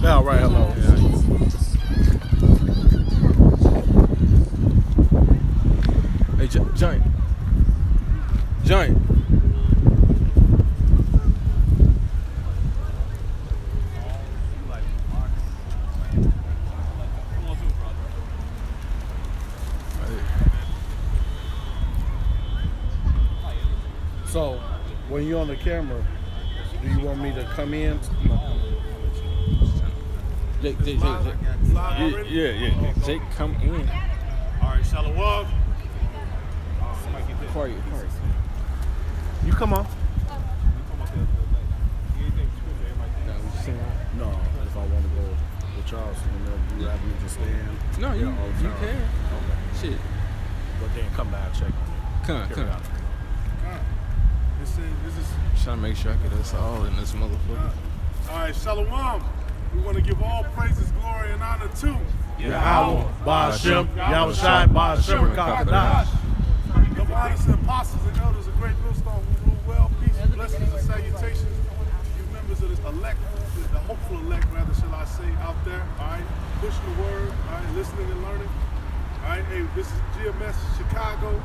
Yeah, all right, hello. Hey, Giant. Giant. So, when you're on the camera, do you want me to come in? Jake. Yeah. Jake, come in. All right, Shalom. Quiet. You come on. No, if I want to go with Charles, you have me just stand. No, you can. Okay. Shit. But then come back, check on me. Come. This is Trying to make sure I get us all in this motherfucker. all right, Shalom. We want to give all praises, glory, and honor to Yahweh, Ba'ashem, Yahushai, Ba'ashem, Kakadash. the honest apostles and elders of Great Millstone who rule well, peace, blessings, and salutations. You members of the elect, the hopeful elect, rather, shall I say, out there. All right, pushing the word. All right, listening and learning. All right, hey, this is GMS Chicago. All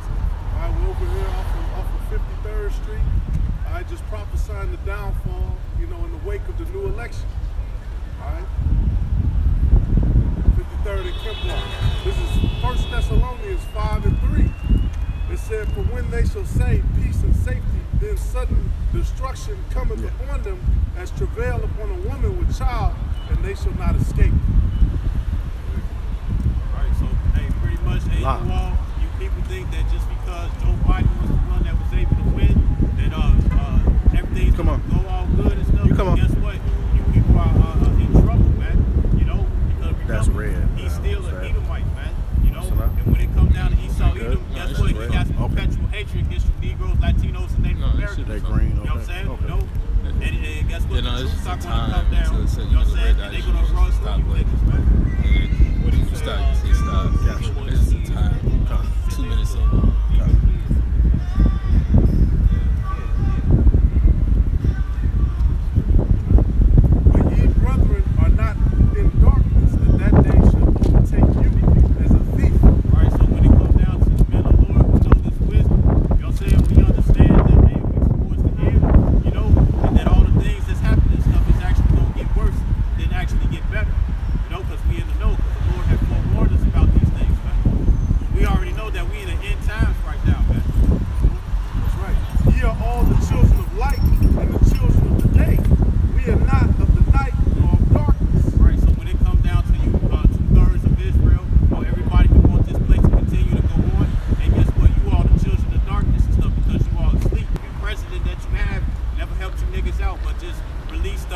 right, we're over here off of 53rd Street. All right, just prophesying the downfall, in the wake of the new election. All right, 53rd and Kemp. This is 1 Thessalonians 5:3. It said, "For when they shall say peace and safety, then sudden destruction cometh upon them, as travail upon a woman with child, and they shall not escape." All right, so hey, pretty much, hey, you people think that just because Joe Biden was the one that was able to win, that everything's gonna go all good and stuff. But guess what? You people are in trouble, man. Because That's red. He's still an Edomite, man. And when it comes down to Esau Edom, guess what? He got some perpetual hatred against you Negroes, Latinos, and Native Americans. They green. You know what I'm saying? And guess what? No, The it's troops are the going to come time down. to You know what I'm saying? And they're going to run through you niggas, man. Stop. Gotcha. It's the time. 2 minutes in. But ye brethren are not in darkness, that day shall overtake you as a thief. Right, so when it comes down to the men of the Lord who know this wisdom, you know what I'm saying? We understand that they we towards the end, and that all the things that's happening and stuff is actually going to get worse than actually get better. Because we in the know, because the Lord has forewarned us about these things, man. We already know that we in the end times right now, man. That's right. Ye are all the children of light and the children of the day. We are not of the night nor of darkness. Right, so when it comes down to you, 2/3 of Israel, or everybody who wants this place to continue to go on, and guess what? You all the children of darkness and stuff because you all asleep. The president that you have never helped you niggas out, but just released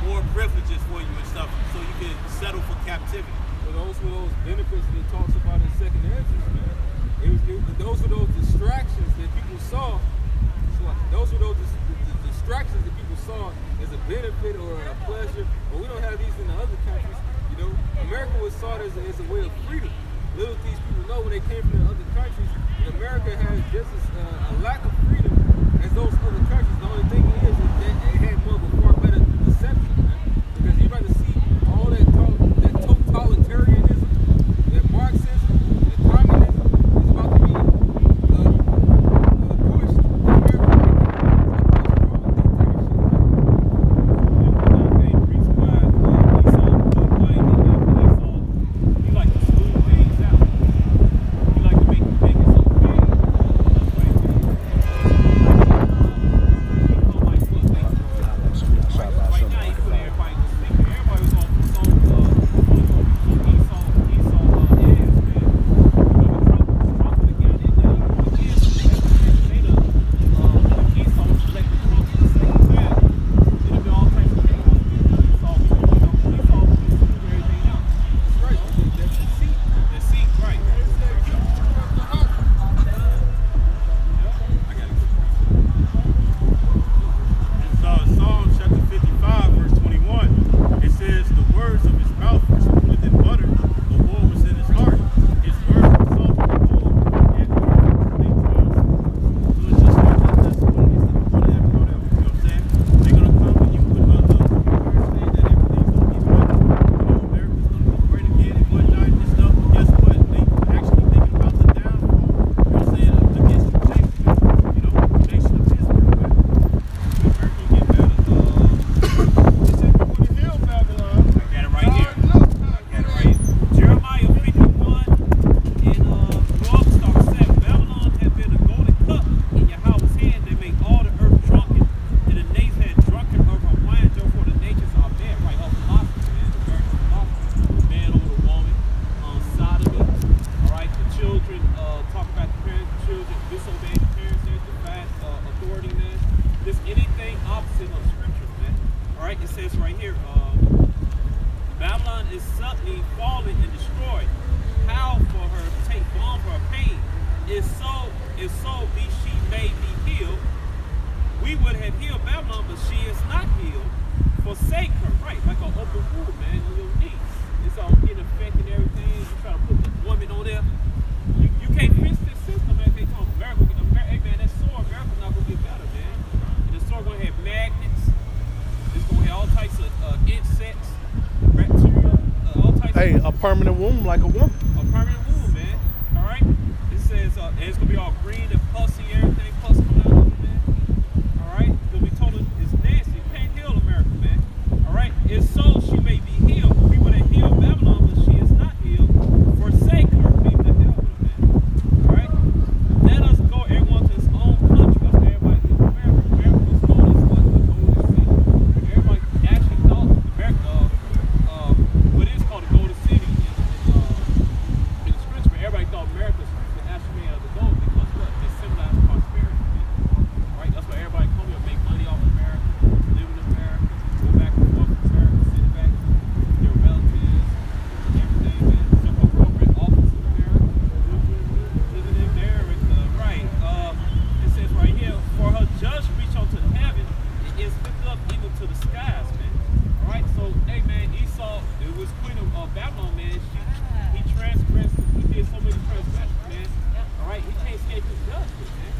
more privileges for you and stuff so you can settle for captivity. So those were those benefits that it talks about in second Ezra, man. Those were those distractions that people saw. Those were those distractions that people saw as a benefit or a pleasure. But we don't have these in the other countries. America was sought as a way of freedom. Little these people know when they came from the other countries, that America has just a lack of freedom as those other countries. The only thing is that they had more of a far better deception, man. Because you're about to see all that totalitarianism, that Marxism, that communism is about to be pushed in America. You like to smooth things out. You like to make it so big. Hey, a permanent womb like a woman. A permanent womb, man. All right. It says, and it's gonna be all green and pussy, everything pus coming out of it, man. All right. It's gonna be told it's nasty. You can't heal America, man. All right. It's so she may be healed. People that heal Babylon, but she is not healed. Forsake her. Leave the hell with her, man. All right. Let us go, everyone, to his own country. That's where everybody leave America. America was known as what the golden city. Everybody actually thought America, what is called the golden city in the scripture. But everybody thought America was the actual man of the gold because what? They symbolized prosperity. Right? That's why everybody come here, make money off America, live in America, go back and forth to America, sit back with their relatives, everything, man. Some of corporate office in America, living in America. Right. It says right here, for her judge reach unto heaven, it is lifted up even to the skies, man. All right. So, hey, man, Esau, it was queen of Babylon, man. He transgressed. He did so many transgressions, man. All right. He can't escape his judgment, man.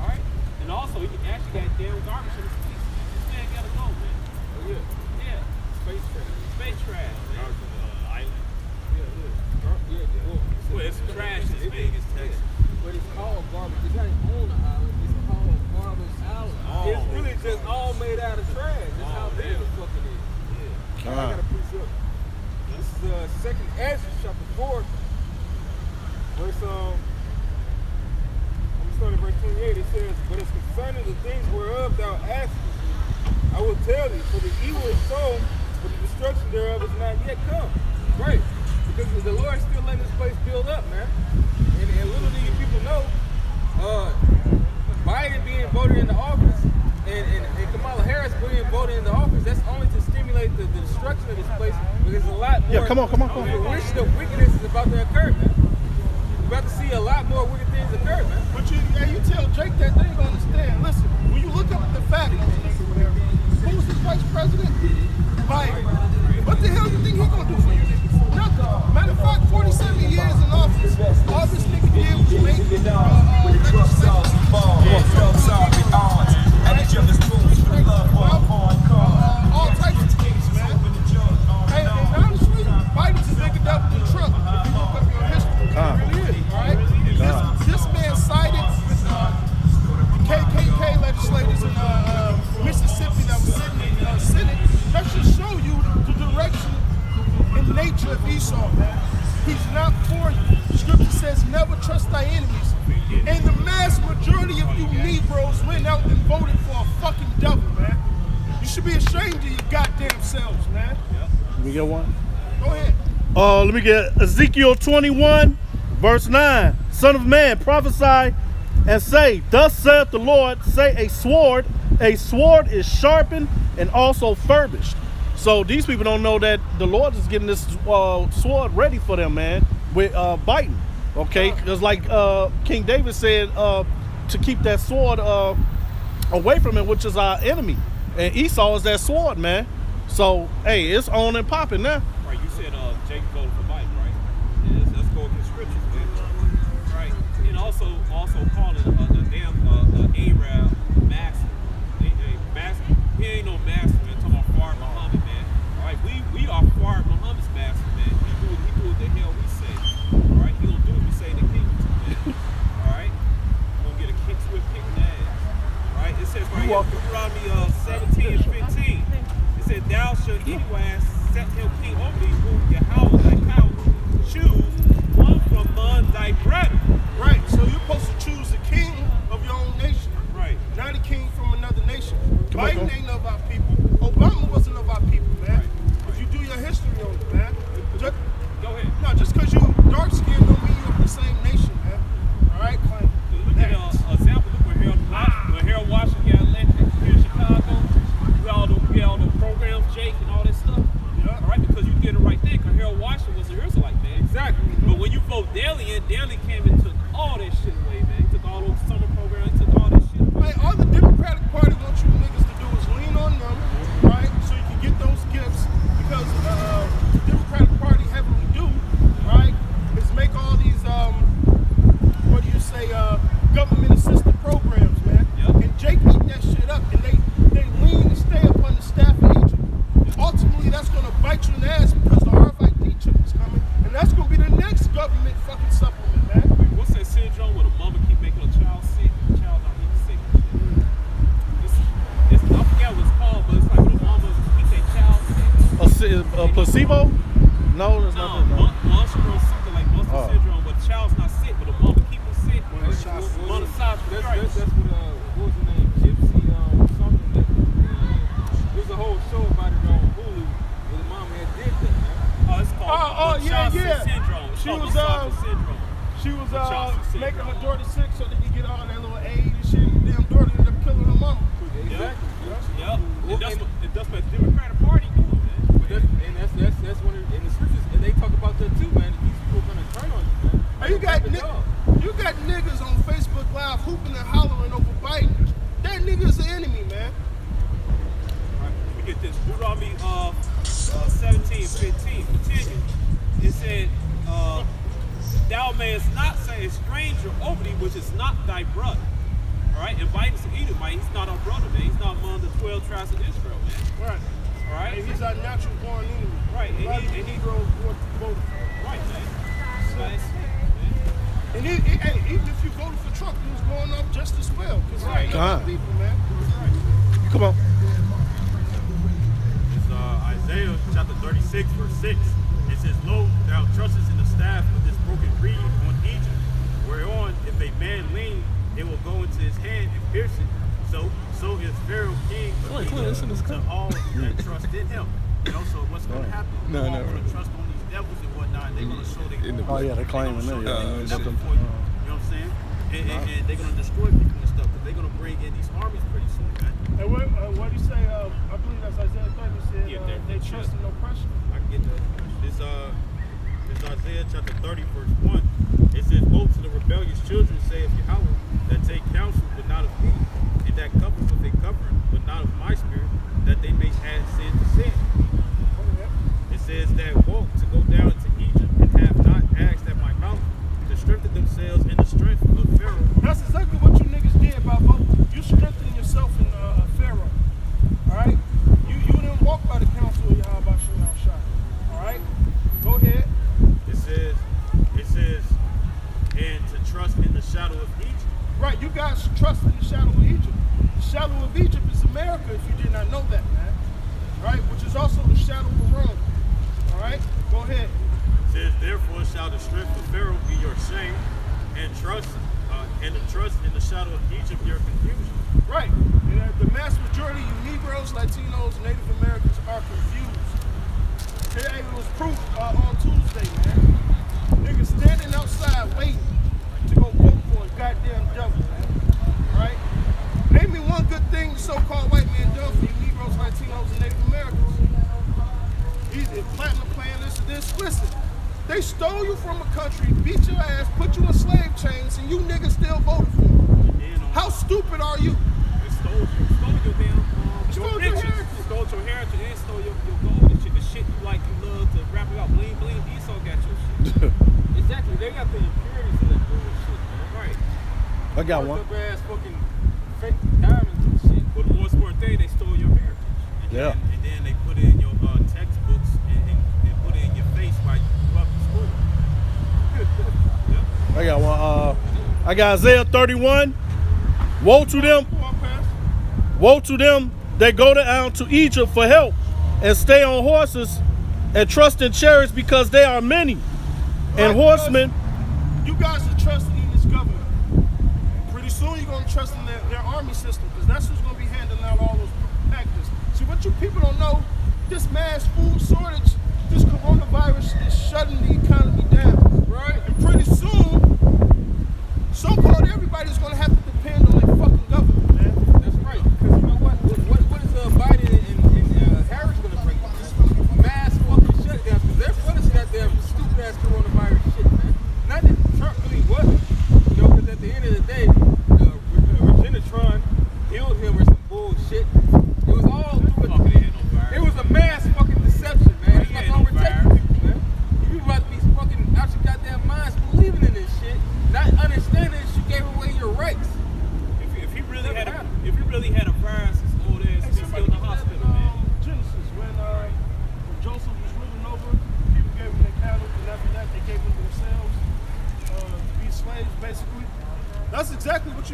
All right. And also, he actually got damn garbage in his face. This man gotta go, man. Oh, yeah. Yeah. Space trash. Space trash, man. Island. Well, it's trash as big as Texas. But it's called garbage. It's not even on the island. It's called Garbage Island. It's really just all made out of trash. That's how big the fuck it is. Yeah. I got a precept. This is Second Ezra chapter 4, verse I'm starting at verse 28. It says, "But as concerning the things whereof thou askest, I will tell thee, for the evil is sown, but the destruction thereof is not yet come." Right. Because the Lord is still letting this place build up, man. And little do you people know, Biden being voted into office and Kamala Harris being voted into office, that's only to stimulate the destruction of this place, because a lot more. Yeah, come on. Fruition of wickedness is about to occur, man. We're about to see a lot more wicked things occur, man. But you tell Jake that they ain't gonna understand. Listen, when you look up at the facts, who's the vice president? Biden. What the hell you think he gonna do for you? Nothing. Matter of fact, 47 years in office, all this nigga did was make all types of things, man. Hey, and honestly, Biden's a bigger devil than Trump. If you look up your history, it really is. All right. This man sided with the KKK legislators in Mississippi that was sitting in the Senate. That should show you the direction and nature of Esau, man. He's not for you. Scripture says, never trust thy enemies. And the mass majority of you Negroes went out and voted for a fucking devil, man. You should be ashamed of your goddamn selves, man. Let me get one. Go ahead. Let me get Ezekiel 21, verse 9. Son of man, prophesy and say, thus saith the Lord, say a sword is sharpened and also furbished. So these people don't know that the Lord is getting this sword ready for them, man, with Biden. Okay, because like King David said, to keep that sword away from him, which is our enemy. And Esau is that sword, man. So, hey, it's on and popping now. Right, you said Jake voted for Biden, right? Yeah, let's go with the scriptures, man. Right, and also calling a damn Arab master. Master. He ain't no master, man. Talking about Fard Muhammad, man. All right, we are Fard Muhammad's master, man. He do what the hell we say. All right, he don't do what we say in the kingdom, man. All right, we're gonna get a kick to a kick in the ass. All right, it says right here, Deuteronomy 17 and 15. It said, thou shalt anyway set him king over thee, whom Yahweh thy power choose one from among thy brethren. Right, so you're supposed to choose the king of your own nation. Right. Not a king from another nation. Come on, Biden ain't of our people. Obama wasn't of our people, man. Right. If you do your history on it, man. Just, go ahead. No, just because you dark skinned don't mean you're of the same nation, man. All right, claim. Look at an example. Look where Harold Washington got elected here in Chicago. We got all the programs, Jake, and all that stuff. Yeah. All right, because you did the right thing. Because Harold Washington was an Israelite, man. Exactly. But when you vote Daley in, Daley came and took all that shit away, man. He took all those summer programs. He took all that shit away. Hey, all the Democratic Party wants you niggas to do is lean on them, right? So you can get those gifts, because the Democratic Party heavily do, right? Is make all these what do you say, government assisted programs, man. Yep. And Jake eat that shit up, and they lean and stay up on the staff of Egypt. Ultimately, that's gonna bite you in the ass, because the RFID microchip is coming, and that's gonna be the next government fucking supplement, man. What's that syndrome where the mama keep making a child sick, and the child not even sick? It's, I forget what it's called, but it's like when the mama keep their child sick. A placebo? No, there's No, nothing. No. Monstro something like Monstro syndrome, but the child's not sick, but the mama keep them sick. That's what Right. what was the name? Gypsy something. There's a whole show about it on Hulu where the mom had did that, man. Oh, it's called yeah. syndrome. It's She called was, Monsanto syndrome. She was Johnson syndrome. making her daughter sick so they could get all that little aid and shit. Damn daughter ended up killing her mama. Exactly. Yep. And that's what the Democratic Party doing, man. That's one of in the scriptures, and they talk about that too, man. These people are gonna turn on you, man. Hey, you got Like a dog. you got niggas on Facebook Live hooping and hollering over Biden. That nigga's the enemy, man. Right. Let me get this. Deuteronomy 17:15. Continue. It said, "Thou mayest not say a stranger over thee, which is not thy brother." All right. And Biden's an Edomite. He's not our brother, man. He's not among the 12 tribes of Israel, man. Right. All right. Hey, he's our natural born enemy. Right. A lot of And he Negroes voted for him. right, man. Man. And hey, even if you voted for Trump, he was going off just as well. Because Right. people, man. Come on. It's Isaiah chapter 36, verse 6. It says, Lo, thou trustest in the staff of this broken reed on Egypt, whereon if a man lean, it will go into his hand and pierce it. So is Pharaoh king of Egypt to all that trust in him. You know, so what's going to happen? No, We're all no. going to trust on these devils and whatnot. They're going to show their In the Oh, yeah, they're claiming They're that. gonna show Yeah. their devil for you. You know what I'm saying? And they're going to destroy people and stuff, because they're going to bring in these armies pretty soon, man. And what do you say? I believe that's Isaiah 30 said Yeah, they trust in no pressure. I can get that. This Isaiah chapter 30, verse 1. It says, Woe to the rebellious children, saith Yahweh, that take counsel, but not of me, and that cover with a covering, but not of my spirit, that they may add sin to sin. It says that walk to go down to Egypt, and have not asked at my mouth, to strengthen themselves in the strength of Pharaoh. That's exactly what you niggas did by voting. You strengthening yourself in Pharaoh. All right? You didn't walk by the counsel of Yahweh Shalom Shai. All right? Go ahead. It says, and to trust in the shadow of Egypt. Right, you guys trust in the shadow of Egypt. The shadow of Egypt is America, if you did not know that, man. Right? Which is also the shadow of Rome. All right? Go ahead. It says, therefore shall the strength of Pharaoh be your shame, and trust in the shadow of Egypt your confusion. Right. And the mass majority of you Negroes, Latinos, Native Americans are confused. It was proof on Tuesday, man. Niggas standing outside waiting to go vote for a goddamn devil, man. Right? Name me one good thing the so-called white man done for you Negroes, Latinos, and Native Americans. He's a platinum plan, this. Listen, they stole you from a country, beat your ass, put you in slave chains, and you niggas still voted for them. How stupid are you? It stole your damn Stole your riches. heritage. Stole your heritage and stole your gold and shit. The shit you like, you love to rap about bling bling. Esau got your shit. Exactly. They got the impurities of that bullshit, man. Right. I got one. Fucked up ass fucking fake diamonds and shit. But the most important thing, they stole your heritage. Yeah. And then they put it in your textbooks and put it in your face while you grew up in school. I got one. I got Isaiah 31. Woe to them. Come on, pass. Woe to them that go down to Egypt for help and stay on horses and trust in chariots, because they are many. And Right, horsemen. You guys are trusting in this government. Pretty soon you're going to trust in their army system, because that's who's going to be handing out all those packages. See, what you people don't know, this mass food shortage, this coronavirus is shutting the economy down. Right? And pretty soon, so-called everybody's going to have to depend on their fucking government, man. That's right. Because you know what? What is Biden and Harris going to bring? Just mass fucking shutdown. Because they're finishing that damn stupid ass coronavirus shit, man. Not that Trump really wasn't. You know, because at the end of the day, Regina Tron killed him or some bullshit. It was all through it was a mass fucking deception.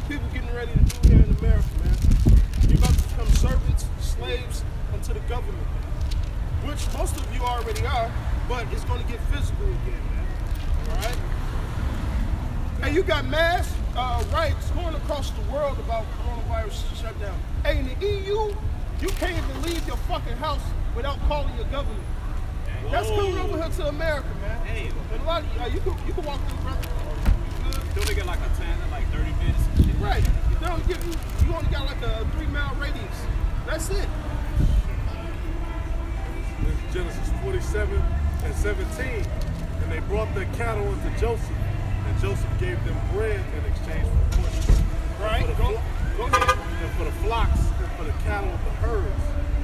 people getting ready to do here in America, man. You're about to become servants, slaves unto the government, which most of you already are, but it's going to get physical again, man. All right? Hey, you got mass riots going across the world about coronavirus shutdown. Hey, in the EU, you can't even leave your fucking house without calling your government. That's coming over here to America, man. Hey. And a lot of you can walk through, brother. You good? Don't they get like a 10 like 30 minutes? And shit? Right. They don't give you. You only got like a 3-mile radius. That's it. This is Genesis 47 and 17. And they brought their cattle unto Joseph, and Joseph gave them bread in exchange for portions. Right. And Go ahead. and for the flocks, and for the cattle of the herds,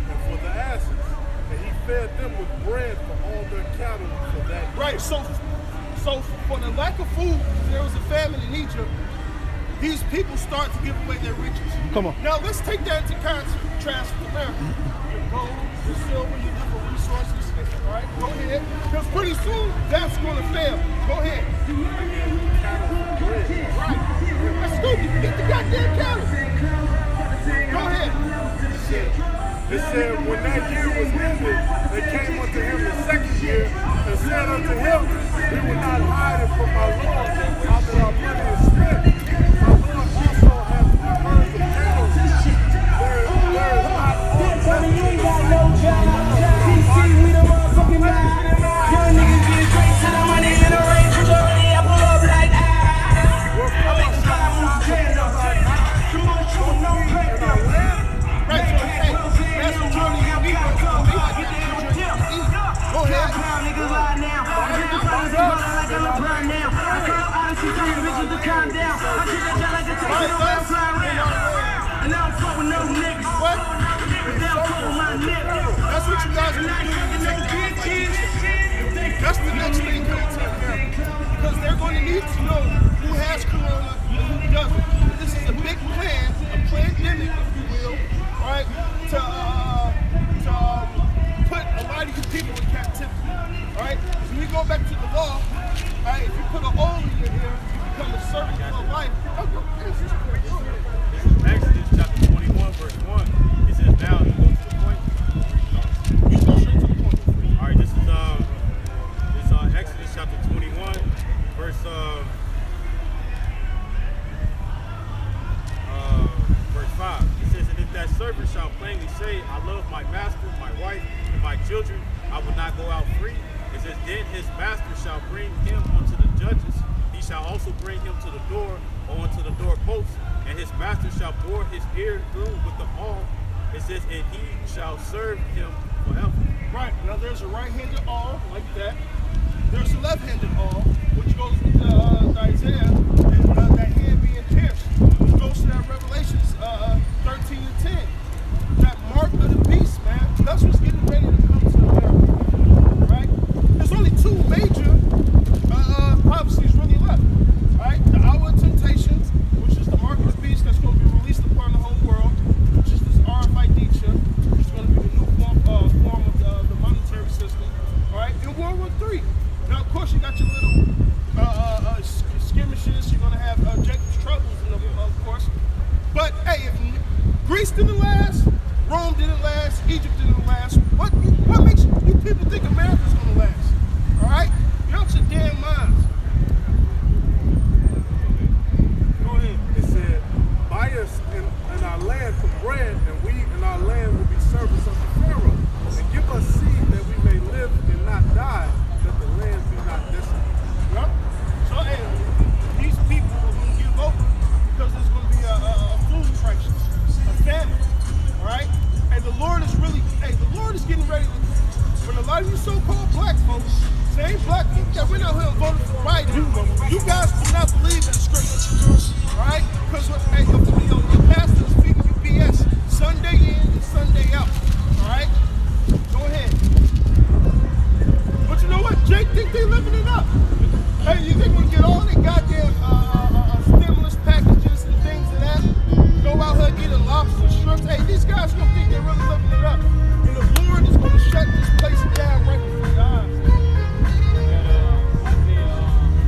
and for the asses. And he fed them with bread for all their cattle for that year. Right. So for the lack of food, there was a famine in Egypt. These people start to give away their riches. Come on. Now let's take that into contrast with America. Your gold, your silver, your different resources. All right, go ahead. Because pretty soon that's going to fail. Go ahead. Right. That's stupid. Get the goddamn cattle. Go ahead. It said when that year was ended, they came unto him the second year and said unto him, we will not hide it from my Lord, how that our money is spent. My Lord also hath herds of cattle. There is not one left in the That's what you guys are going to do. That's the next thing coming to America. Because they're going to need to know who has corona and who doesn't. This is a big plan, a pandemic, if you will, right, to put a lot of you people in captivity. All right? So we go back to the law. All right? If you put an oil in your ear, you become a servant for life. This is Exodus chapter 21, verse 1. It says, now you go to the point. You go straight to the point. All right, this is Exodus chapter 21, verse 5. It says, and if that servant shall plainly say, I love my master, my wife, and my children, I will not go out free. It says, then his master shall bring him unto the judges. He shall also bring him to the door or unto the doorpost, and his master shall bore his ear through with the awl. It says, and he shall serve him forever. Right. Now there's a right-handed awl like that. There's a left-handed awl, which goes with Isaiah and that hand being pierced. Which goes to that Revelations 13 and 10. That mark of the beast, man. That's what's getting ready to come to America. Right? There's only two major prophecies really left. Right? The hour of temptation, which is the mark of the beast that's going to be released upon the whole world, which is this RFID chip, which is going to be the new form of the monetary system. All right? In World War III. Now, of course, you got your little skirmishes. You're going to have Jacob's troubles, of course. But, hey, if Greece didn't last, Rome didn't last, Egypt didn't last, what makes you people think America's going to last? All right? You're out your damn minds. Go ahead. It said, buy us in our land for bread, and we in our land will be servants unto Pharaoh. And give us seed that we may live and not die, that the land be not desolate. Yep. So, hey, these people are going to give over because there's going to be a food crisis, a famine. All right? And the Lord is getting ready to, when a lot of you so-called black folks, same black people that went out here and voted for Biden, you guys do not believe in the scriptures. All right? Because your pastor is feeding you BS Sunday in and Sunday out. All right? Go ahead. But you know what? Jake think they living it up. Hey, you think we get all the goddamn stimulus packages and things of that? Go out here eating lobster, shrimp. Hey, these guys gonna think they're really living it up. And the Lord is gonna shut this place down right before your eyes. Isaiah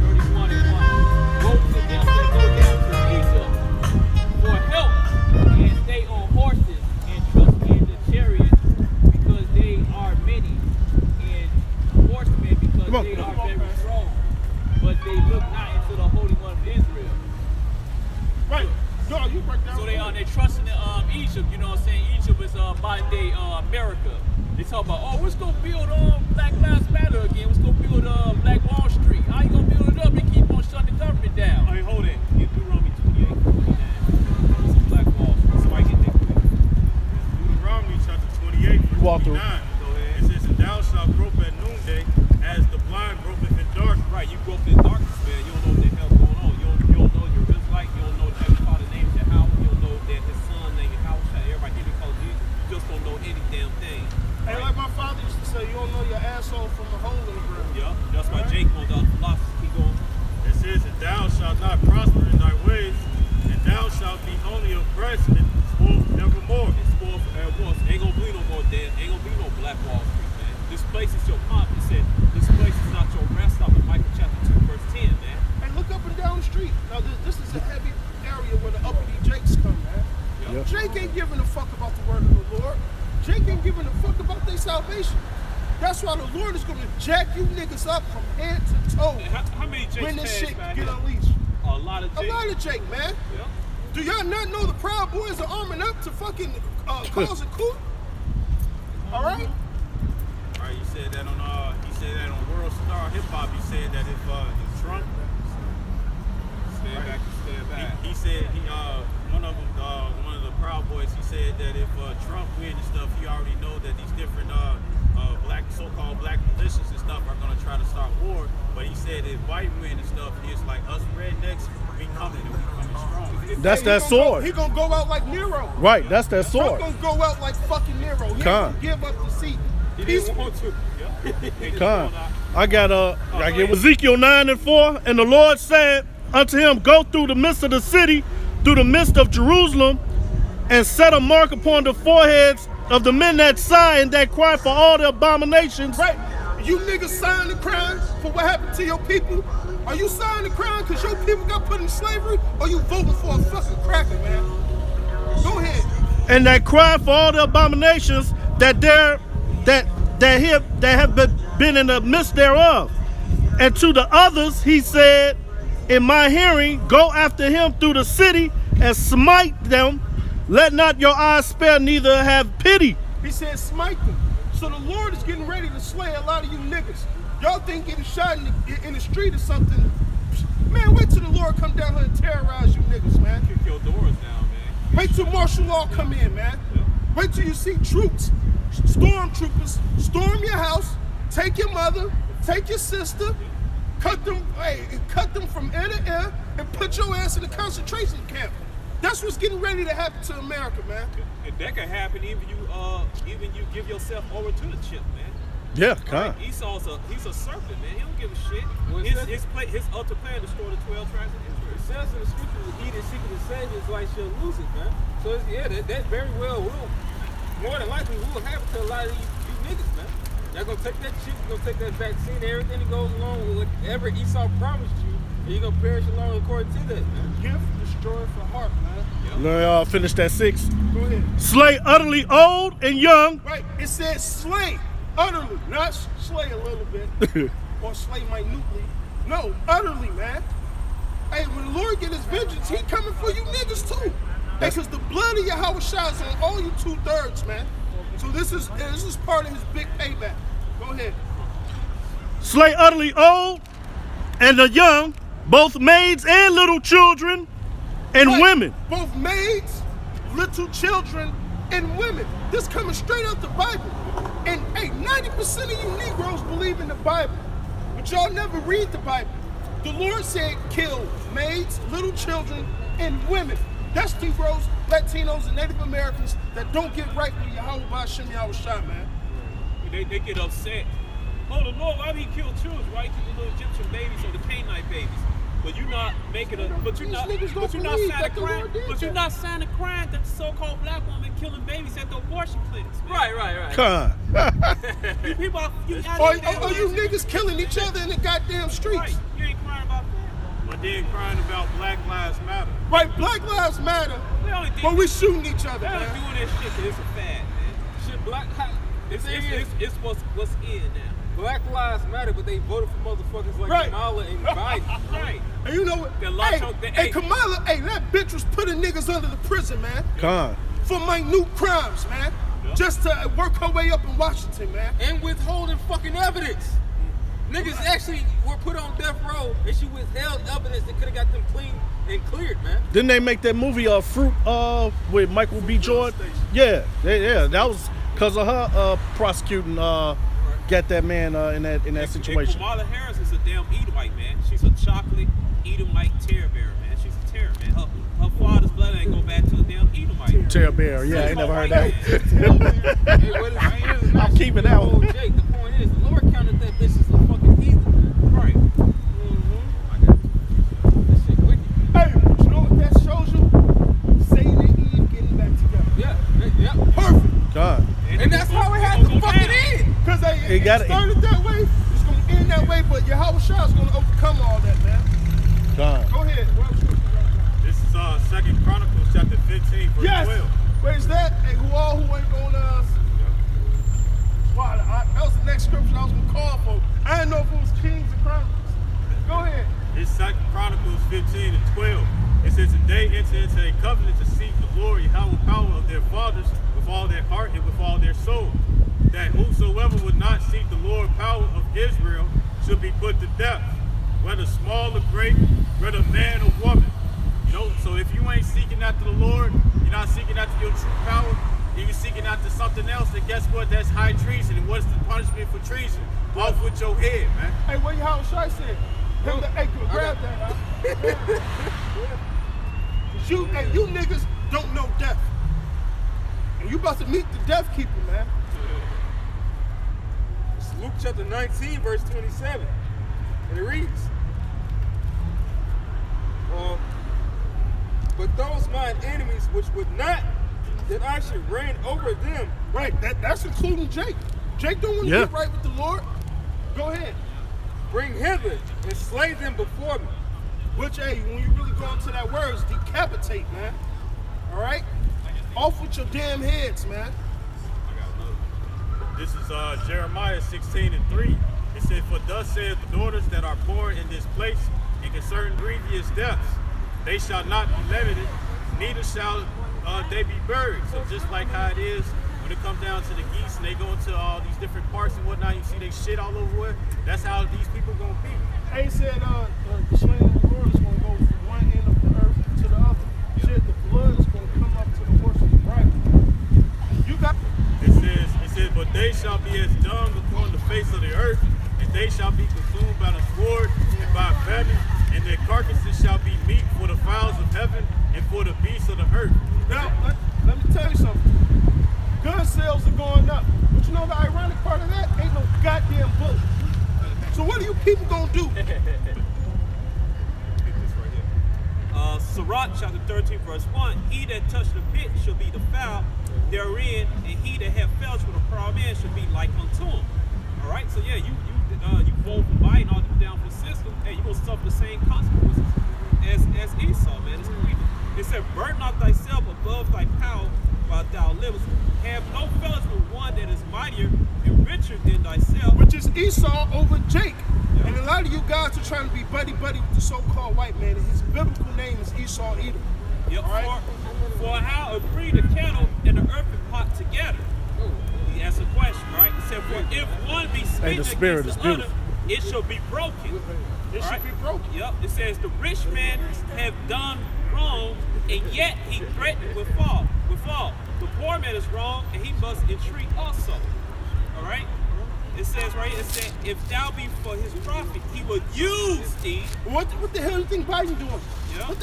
31 and 1. Woe to them that go down to Egypt, they trusting in Egypt, you know what I'm saying? Egypt is modern day America. They talk about, oh, what's gonna build Black Lives Matter again? What's gonna build Black Wall Street? How you gonna build it up? They keep on shutting the government down. I mean, hold it. You Deuteronomy 28:49. This is Black Wall Street. Somebody get that quick. Deuteronomy chapter 28, verse Walk through. 49. Go ahead. It says, and thou shalt grope at noonday as the blind gropeth in dark. Right, you grow up in darkness, man. You don't know what the hell's going on. You don't know your Israelite. You don't know that his father named Yahweh. You don't know that his son named Yahweh. Everybody here call Jesus. You just don't know any damn thing. Hey, like my father used to say, you don't know your asshole from the hole in the ground. Yeah. That's why Jake on the philosophy keep going. It says, and thou shalt not prosper in thy ways, and thou shalt be only oppressed and spoiled nevermore. And spoiled for once. Ain't gonna be no more dead. Ain't gonna be no Black Wall Street, man. This place is your pomp. He said, this place is not your rest stop in Micah chapter 2, verse 10, man. Hey, look up and down the street. Now, this is a heavy area where the uppity Jakes come, man. Yep. Jake ain't giving a fuck about the word of the Lord. Jake ain't giving a fuck about their salvation. That's why the Lord is going to jack you niggas up from head to toe And how many Jakes when this passed shit by get here? unleashed. A lot of A Jakes. lot of Jake, man. Yeah. Do y'all not know the Proud Boys are arming up to fucking cause a coup? All right? Right, he said that on World Star Hip Hop. He said that if Trump, Stand back and stand back. he said one of the Proud Boys, he said that if Trump win and stuff, he already know that these different so-called black militias and stuff are gonna try to start war. But he said if Biden win and stuff, it's like us rednecks, we coming and we coming strong. That's Hey, that he gonna sword. He gonna go out like Nero. Right, that's that Trump sword. gonna go out like fucking Nero. He ain't Con. gonna give up the seat. He He's didn't want to. Yeah. Con. I get Ezekiel 9:4, and the Lord said unto him, go through the midst of the city, through the midst of Jerusalem, and set a mark upon the foreheads of the men that sigh and that cry for all the abominations. right. You niggas signed the crime for what happened to your people? Are you signing the crime because your people got put in slavery? Or you voting for a fucking cracker, man? Go ahead. And that cry for all the abominations that have been in the midst thereof. And to the others he said, in my hearing, go after him through the city and smite them. Let not your eyes spare, neither have pity. He said smite them. So the Lord is getting ready to slay a lot of you niggas. Y'all think getting shot in the street or something. Man, wait till the Lord come down here and terrorize you niggas, man. Kick your doors down, man. Wait till martial law come in, man. Wait till you see troops, stormtroopers, storm your house, take your mother, take your sister, cut them from ear to ear, and put your ass in a concentration camp. That's what's getting ready to happen to America, man. And that could happen even you give yourself over to the chip, man. Yeah, Right? Esau's he's a serpent, man. He don't give a shit. His ultimate plan to destroy the 12 tribes of Israel. It says in the scriptures, he that seeketh to save his life shall lose it, man. So that very well will, more than likely, will happen to a lot of you niggas, man. Y'all gonna take that shit, you're gonna take that vaccine, everything that goes along with whatever Esau promised you, and you're gonna perish along according to that, man. Gift destroyed for heart, man. Let me finish that 6. Go ahead. Slay utterly old and young. Right, it says slay utterly, not slay a little bit or slay minutely. No, utterly, man. Hey, when the Lord get his vengeance, he coming for you niggas too. Because the blood of Yahweh shines on all you 2/3, man. So this is part of his big payback. Go ahead. Slay utterly old and the young, both maids and little children and Right. women. Both maids, little children, and women. This coming straight out the Bible. And hey, 90% of you Negroes believe in the Bible, but y'all never read the Bible. The Lord said kill maids, little children, and women. That's Negroes, Latinos, and Native Americans that don't get right with Yahweh Ba'Shem Yahweh Shai, man. They get upset. Oh, the Lord, why did he kill children? Why he kill the little Egyptian babies or the Canaanite babies? But you're not making a, but you're not, These niggas don't but you're not believe signing that the crime, Lord did but you're that. not signing crime that the so-called black woman killing babies at the abortion clinics. Man. Right. Con. You people, you out Or here you niggas killing each other in the goddamn streets. Right. You ain't crying about that. But then crying about Black Lives Matter. Right, Black Lives Matter, They only do, but we shooting each other, they only man. doing that shit 'cause it's a fad, man. Shit, black, It's what's in now. Black Lives Matter, but they voted for motherfuckers like Right. Kamala and Biden. Right. And you know what? The law Hey, choke- hey, Kamala, hey, that bitch was putting niggas under the prison, man, Con. for minute crimes, man. Just to work her way up in Washington, man. And withholding fucking evidence. Niggas actually were put on death row and she withheld evidence that could have got them clean and cleared, man. Didn't they make that movie Fruit with Michael B. Jordan? Yeah, that was because of her prosecuting got that man in that situation. And Kamala Harris is a damn Edomite, man. She's a chocolate Edomite terror bearer, man. She's a terror, man. Her father's blood ain't go back to a damn Edomite. Terror Bear, yeah, I ain't never heard that. Hey, what is it? I'm keeping that one. Jake, the point is, the Lord counted that bitch as a fucking heathen, man. Right. That shit wicked. Hey, but you know what that shows you? Satan and Eve getting back together. Yeah. Perfect. God. And that's how it had to fucking end. Because It it gotta- started that way, it's going to end that way, but Yahweh Shah is going to overcome all that, man. God. Go ahead. What else you got? This is 2 Chronicles chapter 15, verse Yes. 12. Where's that? Hey, who ain't going to... Wow, that was the next scripture I was going to call for. I didn't know if it was Kings and Chronicles. Go ahead. This 2 Chronicles 15 and 12. It says, and they enter into a covenant to seek the glory, Yahweh power of their fathers with all their heart and with all their soul. That whosoever would not seek the Lord power of Israel should be put to death, whether small or great, whether man or woman. You know, so if you ain't seeking after the Lord, you're not seeking after your true power, and you're seeking after something else, then guess what? That's high treason. And what's the punishment for treason? Off with your head, man. Hey, what Yahweh Shah said? Hey, grab that, huh? You niggas don't know death. And you about to meet the death keeper, man. It's Luke chapter 19, verse 27. And it reads, but those mine enemies which would not that I should reign over them. Right, that's including Jake. Jake don't want to get right with the Lord. Go ahead. Bring hither and slay them before me. Which, hey, when you really go into that word, is decapitate, man. All right? Off with your damn heads, man. This is Jeremiah 16 and 3. It says, for thus saith the daughters that are born in this place, and concerning grievous deaths, they shall not be limited, neither shall they be buried. So just like how it is when it comes down to the geese and they go into all these different parts and whatnot, you see they shit all over it. That's how these people gonna be. Hey, said the slain of the Lord is going to go from one end of the earth to the other. Shit, the blood is going to come up to the horse of the bridle. You got... It says, but they shall be as dung upon the face of the earth, and they shall be consumed by the sword and by famine, and their carcasses shall be meat for the fowls of heaven and for the beasts of the earth. Now, let me tell you something. Gun sales are going up. But you know the ironic part of that? Ain't no goddamn bullet. So what are you people gonna do? Sirach chapter 13 verse 1, he that touched the pit shall be defiled therein, and he that hath fellowship with a proud man shall be like unto him. All right, so yeah, you vote for Biden, all you down for the system, hey, you gonna suffer the same consequences as Esau, man. It's crazy. It said, burn not thyself above thy power while thou livest. Have no fellowship with one that is mightier and richer than thyself. Which is Esau over Jake. And a lot of you guys are trying to be buddy-buddy with the so-called white man, and his biblical name is Esau Edom. Yep, All right? for how agree the cattle and the earthen pot together? He asked a question, right? He said, for if one be smitten the spirit against is the other, beautiful. it shall be broken. It should be broken. Yep, it says the rich man have done wrong, and yet he threatened with fall. The poor man is wrong, and he must entreat also. All right? It says right here, it said, if thou be for his profit, he will use thee. What the hell you think Biden doing? Yeah. What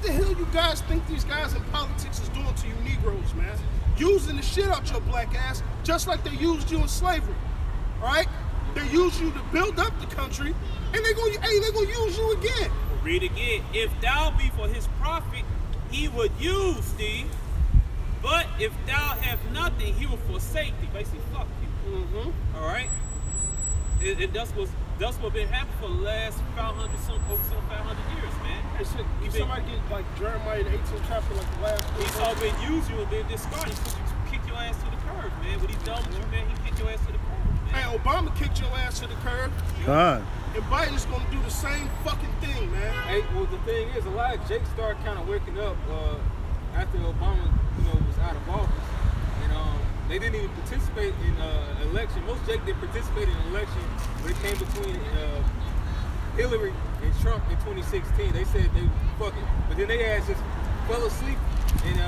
the hell you guys think these guys in politics is doing to you Negroes, man? Using the shit out your black ass, just like they used you in slavery. All right? They used you to build up the country, and they're gonna use you again. Read again. If thou be for his profit, he would use thee. But if thou have nothing, he will forsake thee. Basically, fuck you. Mm-hmm. All right. And that's what been happening for the last 500 years, man. Hey, shit, can somebody get like Jeremiah the 18th chapter, like the last? He's all been used you and been discarded. He kick your ass to the curb, man. When he's done with you, man, he kick your ass to the curb. Hey, Obama kicked your ass to the curb, God. and Biden's gonna do the same fucking thing, man. Hey, well, the thing is, a lot of Jake started kind of waking up after Obama, was out of office, and they didn't even participate in election. Most Jake didn't participate in an election when it came between Hillary and Trump in 2016. They said they fuck it, but then they ass just fell asleep and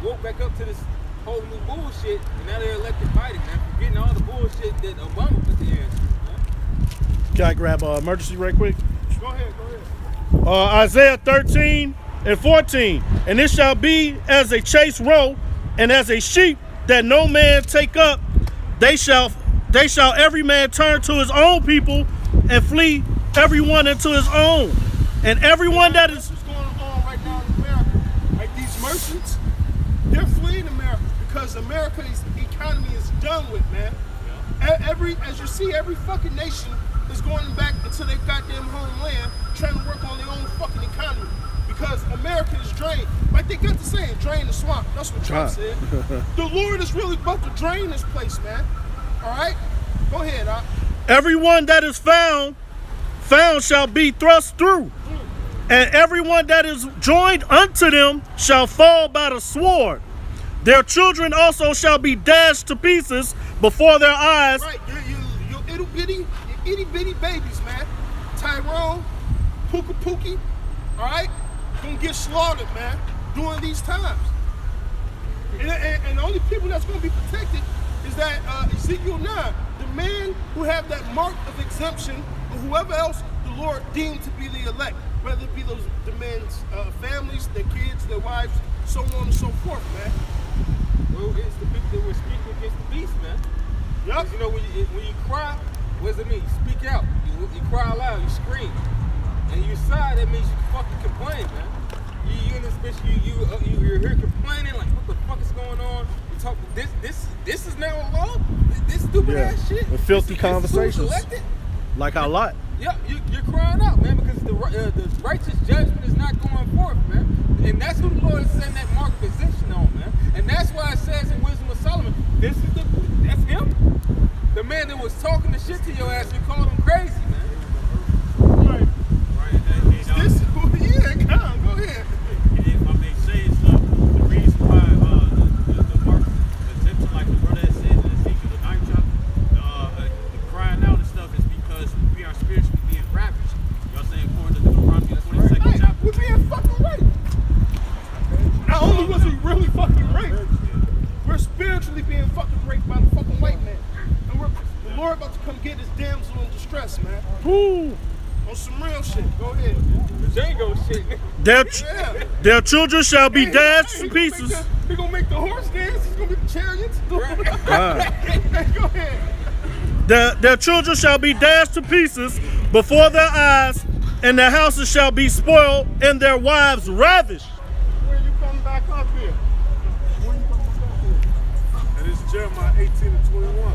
woke back up to this whole new bullshit, and now they're elected Biden, man, forgetting all the bullshit that Obama put the ass through, man. Can I grab emergency right quick? Go ahead. Isaiah 13 and 14. And it shall be as a chase roe, and as a sheep that no man take up, they shall every man turn to his own people, and flee everyone into his own. And everyone that is What's going on right now in America? Like these merchants, they're fleeing America because America's economy is done with, man. As you see, every fucking nation is going back into their goddamn homeland, trying to work on their own fucking economy because America is drained. Like they got the saying, drain the swamp. That's what Trump said. The Lord is really about to drain this place, man. All right, go ahead. everyone that is found shall be thrust through, and everyone that is joined unto them shall fall by the sword. Their children also shall be dashed to pieces before their eyes. Right, your itty bitty babies, man. Tyrone, Pookie, all right, gonna get slaughtered, man, during these times. And the only people that's gonna be protected is that Ezekiel 9, the man who have that mark of exemption, or whoever else the Lord deemed to be the elect, whether it be the men's families, their kids, their wives, so on and so forth, man. Well, it's the people that were speaking against the beast, man. Yup. You know, when you cry, what does it mean? You speak out. You cry aloud. You scream. And you sigh, that means you fucking complain, man. You in this bitch, you're here complaining, like, what the fuck is going on? You talk, this is now a law? This stupid ass shit? The filthy This is conversations. who's elected? Like a lot. Yeah, you're crying out, man, because the righteous judgment is not going forth, man. And that's who the Lord is setting that mark of exemption on, man. And that's why it says in Wisdom of Solomon, that's him. The man that was talking the shit to your ass, you called him crazy, man. Right. Come, go ahead. And if I may say stuff, the reason why the mark of exemption, like the brother said in Ezekiel the 9th chapter, the crying out and stuff is because we are spiritually being ravaged. You know what I'm saying? According to Deuteronomy, that's what the 2nd chapter. We're being fucking raped. Not only was he really fucking raped, we're spiritually being fucking raped by the fucking white man. And the Lord about to come get his damsel in distress, man. Woo. On some real shit. Go ahead. Django shit. Yeah. Their children shall be dashed to He pieces. gonna make the horse dance. He's gonna be the chariots. Go ahead. Their children shall be dashed to pieces before their eyes, and their houses shall be spoiled, and their wives ravished. Where you coming back up here? Where you coming back here? And it's Jeremiah 18 and 21.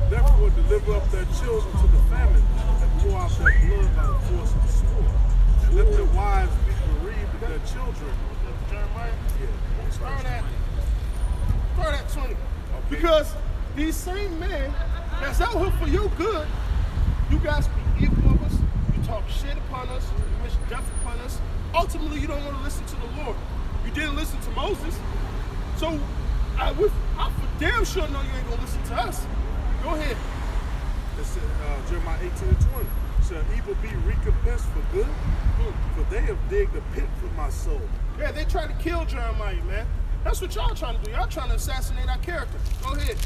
Therefore, deliver up their children to the famine and pour out their blood by the force of the sword. And let their wives be bereaved of their children. Jeremiah? Yeah. Start at 20. Because these same men that's out here for your good, you guys be evil of us, you talk shit upon us, you wish death upon us. Ultimately, you don't want to listen to the Lord. You didn't listen to Moses. So I for damn sure know you ain't gonna listen to us. Go ahead. It's Jeremiah 18 and 20. Shall evil be recompensed for good? For they have digged a pit for my soul. Yeah, they tried to kill Jeremiah, man. That's what y'all trying to do. Y'all trying to assassinate our character. Go ahead.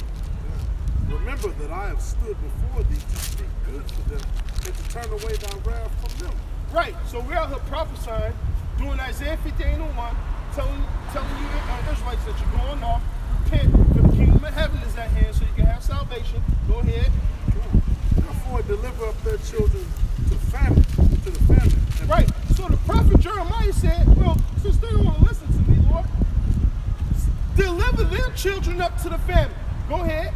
Remember that I have stood before thee to speak good to them and to turn away thy wrath from them. Right. So we're out here prophesying, doing Isaiah 58:1, telling you Israelites that you're going off. Repent, for the kingdom of heaven is at hand, so you can have salvation. Go ahead. Therefore, deliver up their children to famine, to the famine. And Right. So the prophet Jeremiah said, well, since they don't want to listen to me, Lord, deliver their children up to the famine. Go ahead.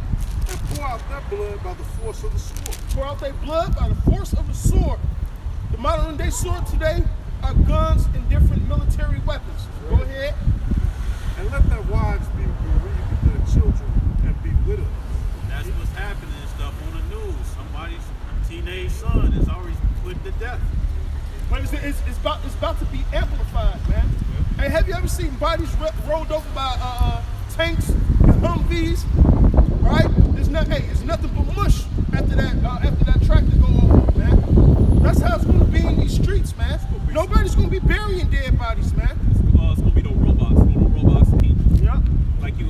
and pour out their blood by the force of the sword. Pour out their blood by the force of the sword. The modern day sword today are guns and different military weapons. Go ahead. And let their wives be bereaved of their children and be widowed. That's what's happening and stuff on the news. it's about to be amplified, man. Hey, have you ever seen bodies rolled over by tanks and Humvees? Right? There's nothing but mush after that tractor go over, man. That's how it's gonna be in these streets, man. Nobody's gonna be burying dead bodies, man. It's gonna be no robots, little robots, Yeah. like you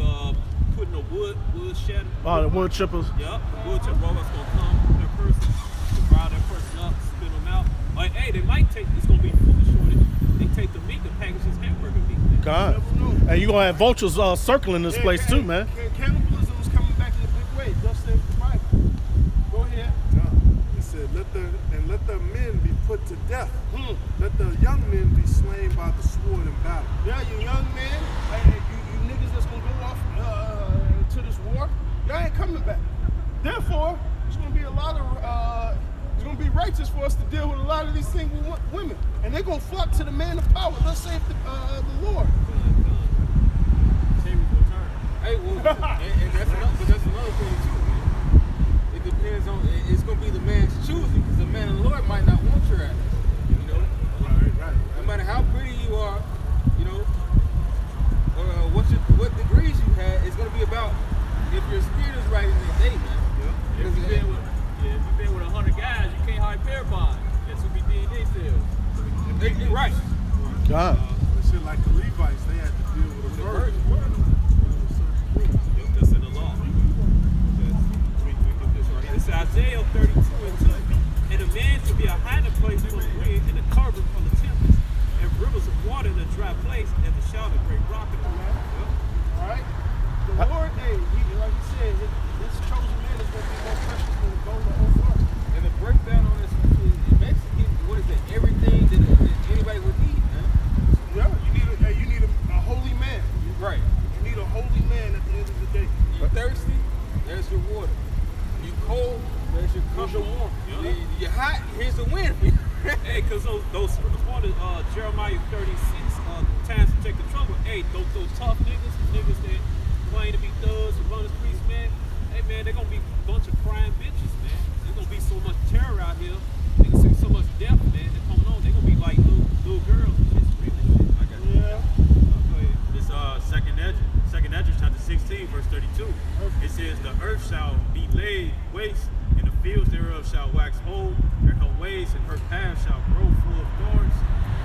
putting a wood shed. Oh, the wood chippers. Yup, the wood chip robots gonna come to that person, to fry that person up, spit them out. Like, hey, they might take. It's gonna be food shortage. They take the meat, the packages, hamburger meat. Man. God. And you gonna have vultures circling this place too, man. Cannibalism is coming back in a big way. Thus says the Bible. Go ahead. It said, let the men be put to death. Let the young men be slain by the sword in battle. Yeah, you young men, you niggas that's gonna go off to this war, y'all ain't coming back. Therefore, it's gonna be a lot of, it's gonna be righteous for us to deal with a lot of these single women, and they're gonna flock to the man of power. Thus saith the Lord. Hey, well, and that's another thing too, man. It depends on. It's gonna be the man's choosing, because the man of the Lord might not want your ass. You know, Right. no matter how pretty you are, you know, or what degrees you had, it's gonna be about if your spirit is right in that day, man. If you've been with 100 guys, you can't hide pair bond. That's what we DNA still. Right. God. Shit like the Levites, they had to deal with a virgin. That's in the law. It's Isaiah 32:2. And a man shall be a hiding place from the wind and a covering from the tempest, and rivers of water in a dry place, and the shout of great rock in the land. All right? The Lord, like you said, this chosen man is gonna be more precious than the gold of Ophir. And the breakdown on this is basically what is it? Everything that anybody would need, man. Yeah, you need a holy man. Right. You need a holy man at the end of the day. You thirsty? There's your water. You cold? There's your comfort. your warmth. You hot? Here's the wind for you. Hey, because those Jeremiah 36 times to take the trouble. Hey, those tough niggas that claim to be thugs and run the streets, man. Hey, man, they're gonna be a bunch of crying bitches, man. There's gonna be so much terror out here. They gonna see so much death, man. That's coming on. They're gonna be like little girls and shit screaming. I got it. Yeah. Go ahead. This second Ezra chapter 16 verse 32. It says, the earth shall be laid waste, and the fields thereof shall wax old, and her ways and her paths shall grow full of thorns,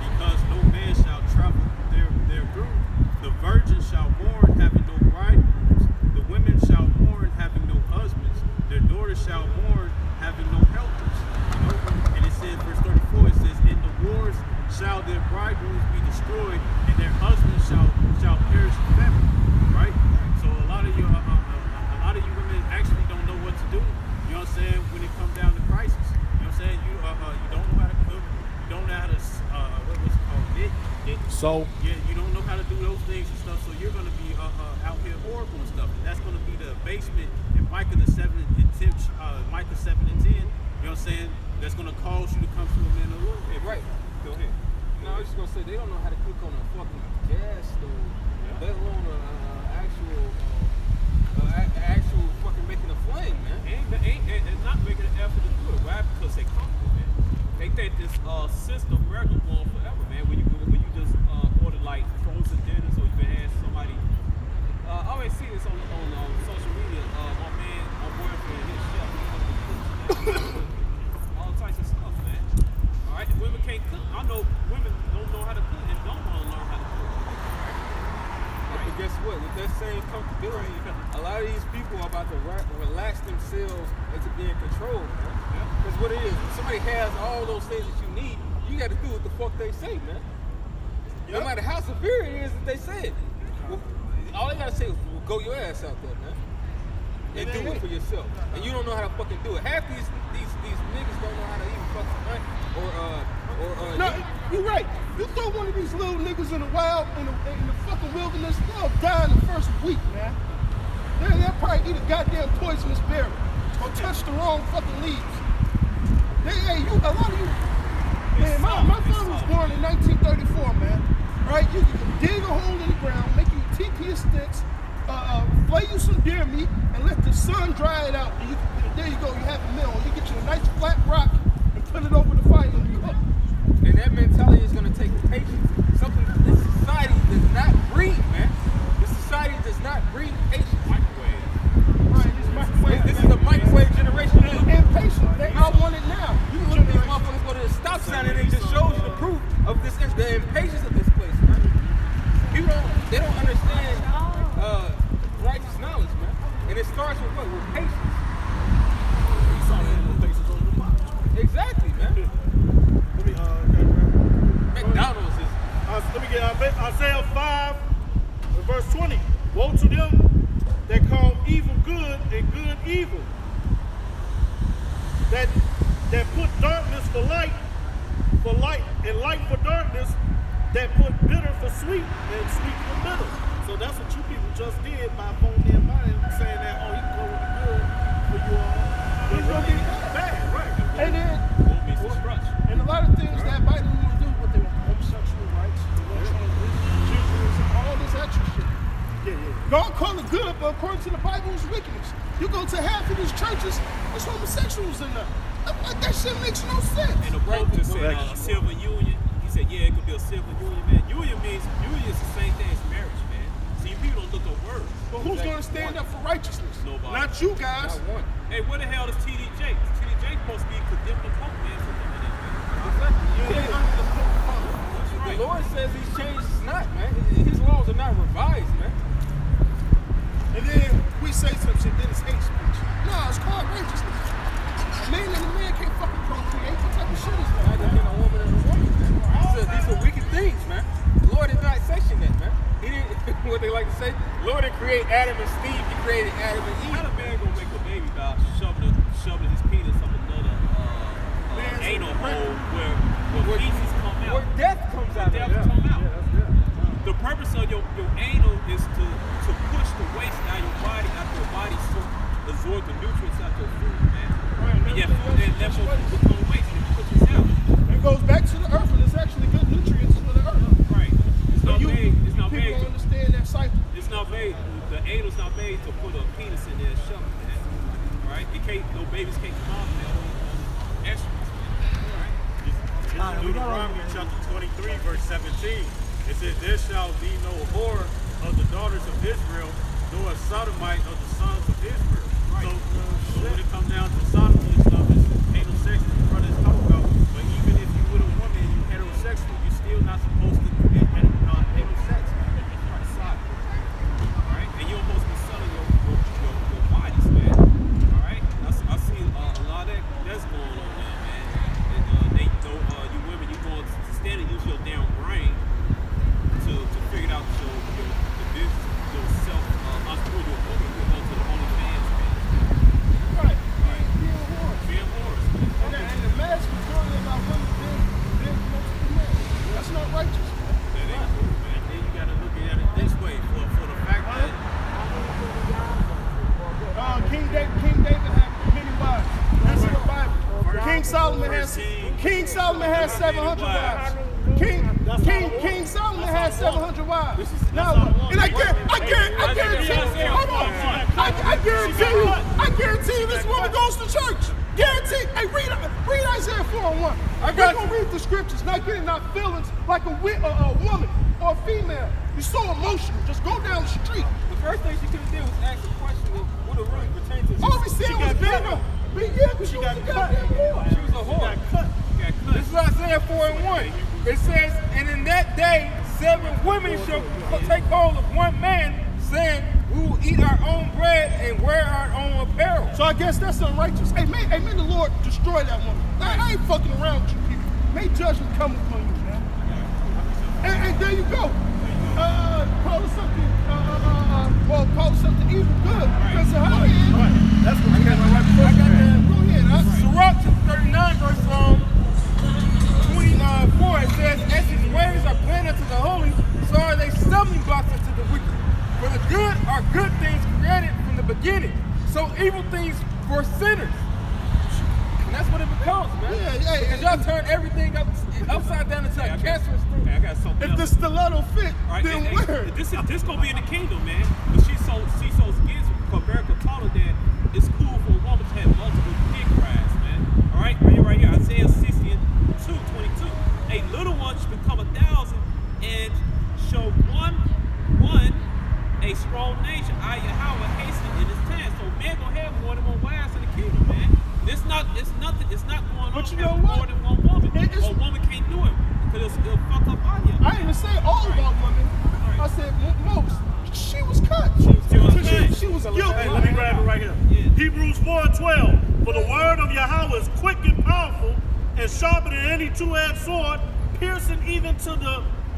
because no man shall travel there through. The virgins shall mourn, having no bridegrooms. The women shall mourn, having no husbands. Their daughters shall mourn, having no helpers. You know? And it says, verse 34, it says, in the wars shall their bridegrooms be destroyed, and their husbands shall perish in famine. Right? So a lot of you women actually don't know what to do. You know what I'm saying? When it comes down to crisis, you know what I'm saying? You don't know how to cook. You don't know how to what's it called? Knit. So Yeah, you don't know how to do those things and stuff. So you're gonna be out here horrible and stuff. And that's gonna be the basement in Micah 7 and 10. Micah 7 and 10. You know what I'm saying? That's gonna cause you to come to a man of the Lord. Hey, right. Go ahead. No, I was just gonna say they don't know how to cook on a fucking gas stove, let alone actual fucking making a flame, man. Ain't not making an effort to do it. Why? Because they comfortable, man. They think this system America going forever, man. When you just order like frozen dinners, or you can ask somebody. I always see this on social media. My boyfriend, his chef, he comes to cook, all types of stuff, man. All right, women can't cook. I know women don't know how to cook and don't want to learn how to cook. But guess what? With that same comfortability, a lot of these people are about to relax themselves into being controlled, man. Because what it is, if somebody has all those things that you need, you got to do what the fuck they say, man. No matter how severe it is that they say it. Well, all they got to say is, well, go your ass out there, man. And do it for yourself. And you don't know how to fucking do it. Half these niggas don't know how to even fucking hunt No, you're right. You throw one of these little niggas in the wild, in the fucking wilderness, they'll die in the first week, man. They'll probably eat a goddamn poisonous berry or touch the wrong fucking leaves. A lot of you, man, my father was born in 1934, man. Right? You can dig a hole in the ground, make you TP sticks, flay you some deer meat, and let the sun dry it out. And there you go, you have a meal. You get you a nice flat rock and put it over the fire and you cook. And that may Isaiah 5, verse 20. Woe to them that call evil good and good evil, that put darkness for light and light for darkness, that put bitter for sweet and sweet for bitter. So that's what you people just did by phoning in mind saying that, oh, he can go with the good for you all. It's gonna be bad, right? And then, and a lot of things that Biden want to do with their homosexual rights, they want transgenderism, all this extra shit. God call it good, but according to the Bible, it's wickedness. You go to half of these churches, there's homosexuals in there. That shit makes no sense. And the Pope just said a civil union. He said, yeah, it could be a civil union, man. Union is the same thing as marriage, man. See, people don't look at words. But who's going to stand up for righteousness? Nobody. Not you guys. Not one. Hey, where the hell is TD Jakes? TD Jakes supposed to be condemned the Pope, man, for doing that, man. The Lord says He's changed His not, man. His laws are not revised, man. And then we say some shit, then it's hate speech. No, it's called righteousness. A man and a man can't fucking procreate. What type of shit is that? Neither can a woman and a woman. These are wicked things, man. The Lord did not sanction that, man. He didn't, what they like to say, the Lord didn't create Adam and Steve, He created Adam and Eve. How the man gonna make a baby by shoving his penis up another anal hole where feces come out? Where death comes out. Death come out. The purpose of your anal is to push the waste out your body, out your body, so absorb the nutrients out your food, man. And yet food that left over become waste and it pushes out. It goes back to the earth, and it's actually good nutrients for the earth. Right. It's not made. It's not People made. don't understand that cycle. It's not made. The anal's not made to put a penis in there and shove it, man. All right. It can't. No babies can't come out of that on instruments, man. All right. Deuteronomy chapter 23, verse 17. It says, there shall be no whore of the daughters of Israel, nor a sodomite of the sons of Israel. Right. So when it comes down to sodomy and stuff, it's anal sex that the brothers talk about. But even if you with a woman and you heterosexual, you're still not supposed to commit anal sex. Right. Sodomy. All right. And you're supposed to be selling your bodies, man. All right. I see a lot of that's going on there, man. And they know you women, you going to stand and use your damn brain to figure out the business, your self entrepreneurial woman who go to the OnlyFans page. Right. Right. Being whores. Being whores. And the mass majority of our women being multiple men. That's not righteous. That ain't cool, man. Then you gotta look at it this way for the fact that King David had many wives. That's in the Bible. King Solomon has 700 wives. King Solomon has 700 wives. Now, and I guarantee you, hold on. I guarantee you this woman goes to church. Guarantee. Hey, read Isaiah 4:1. We're gonna read the scriptures, not getting our feelings like a woman or a female. You're so emotional. Just go down the street. The first thing she could have did was ask the question of what it really pertains to. All we said was bigger. Yeah, because she was a goddamn whore. She was a whore. This is Isaiah 4:1. It says, and in that day, 7 women shall take hold of one man, saying, we will eat our own bread and wear our own apparel. So I guess that's unrighteous. Hey, may the Lord destroy that woman. I ain't fucking around with you people. May judgment come upon you, man. And there you go. Call it something, call it something evil good. Because of how it is. That's what you got right I before. got that. Go ahead. Sirach chapter 39, verse 24, it says, as his ways are plain unto the holy, so are they stumbling blocks unto the wicked. For the good are good things created from the beginning, so evil things for sinners. And that's what it becomes, man. Yeah. Because y'all turn everything upside down into a cancerous thing. I got something If the else. stiletto fit, Right, then and wear it. this gonna be in the kingdom, man. But she's so against America taught her that it's cool for a woman to have multiple dick rides, man. All right, right here, Isaiah 62:22. A little one should become 1,000 and show one a strong nation. I Yahweh hasten in his time. So man gonna have more than one wives in the kingdom, man. It's not going But on you know having what? more than one woman. It's- A woman can't do it because it'll fuck up out here. I didn't even say all about women. I said most. She was cut. She was guilty. Hey, let me grab it right here. Yeah. Hebrews 4:12. For the word of Yahweh is quick and powerful, and sharper than any two-edged sword, piercing even to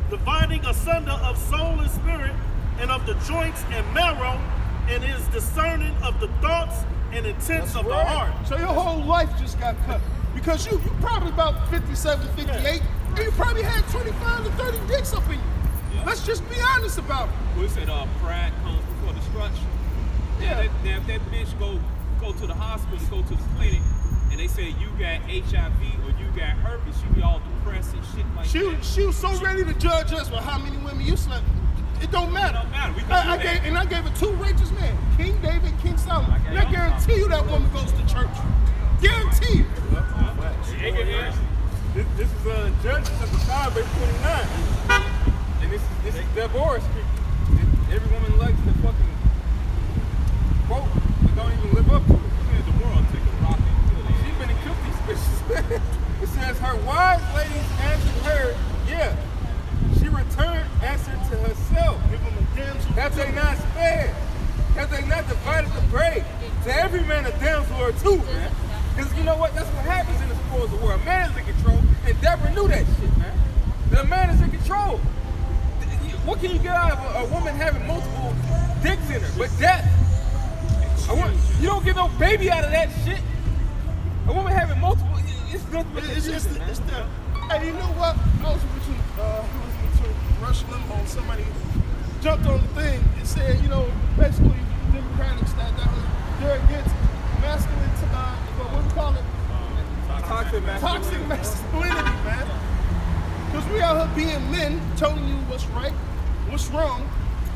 the dividing asunder of soul and spirit, and of the joints and marrow, and is discerning of the thoughts and intents of the heart. So your whole life just got cut. Because you probably about 57, 58, and you probably had 25 to 30 dicks up in you. Let's just be honest about it. We said pride comes before destruction. Yeah. Now if that bitch go to the hospital, go to the clinic, and they say you got HIV or you got herpes, she be all depressed and shit like that. She was so ready to judge us for how many women you slept. It don't matter. It don't matter. We can do that. I gave it two righteous men, King David, King Solomon. And I guarantee you that woman goes to church. Guarantee you. This is Judges chapter 5, verse 29. And this is divorce. Every woman likes the fucking quote, but don't even live up to it. Deborah take a rock and kill it. She's been and killed these bitches. It says her wise ladies answered her, yeah. She returned answer to herself. Have they not spared? Have they not divided the prey? To every man a damsel or two, man. Because you know what? That's what happens in the spoils of war. A man is in control, and Deborah knew that shit, man. The man is in control. What can you get out of a woman having multiple dicks in her? But death. You don't get no baby out of that shit. A woman having multiple, it's nothing but Hey, you know what? I was listening to Rush Limbaugh. Somebody jumped on the thing and said, you know, basically Democrats that they're against masculine, what do we call it? Toxic masculinity, man. Because we out here being men, telling you what's right, what's wrong,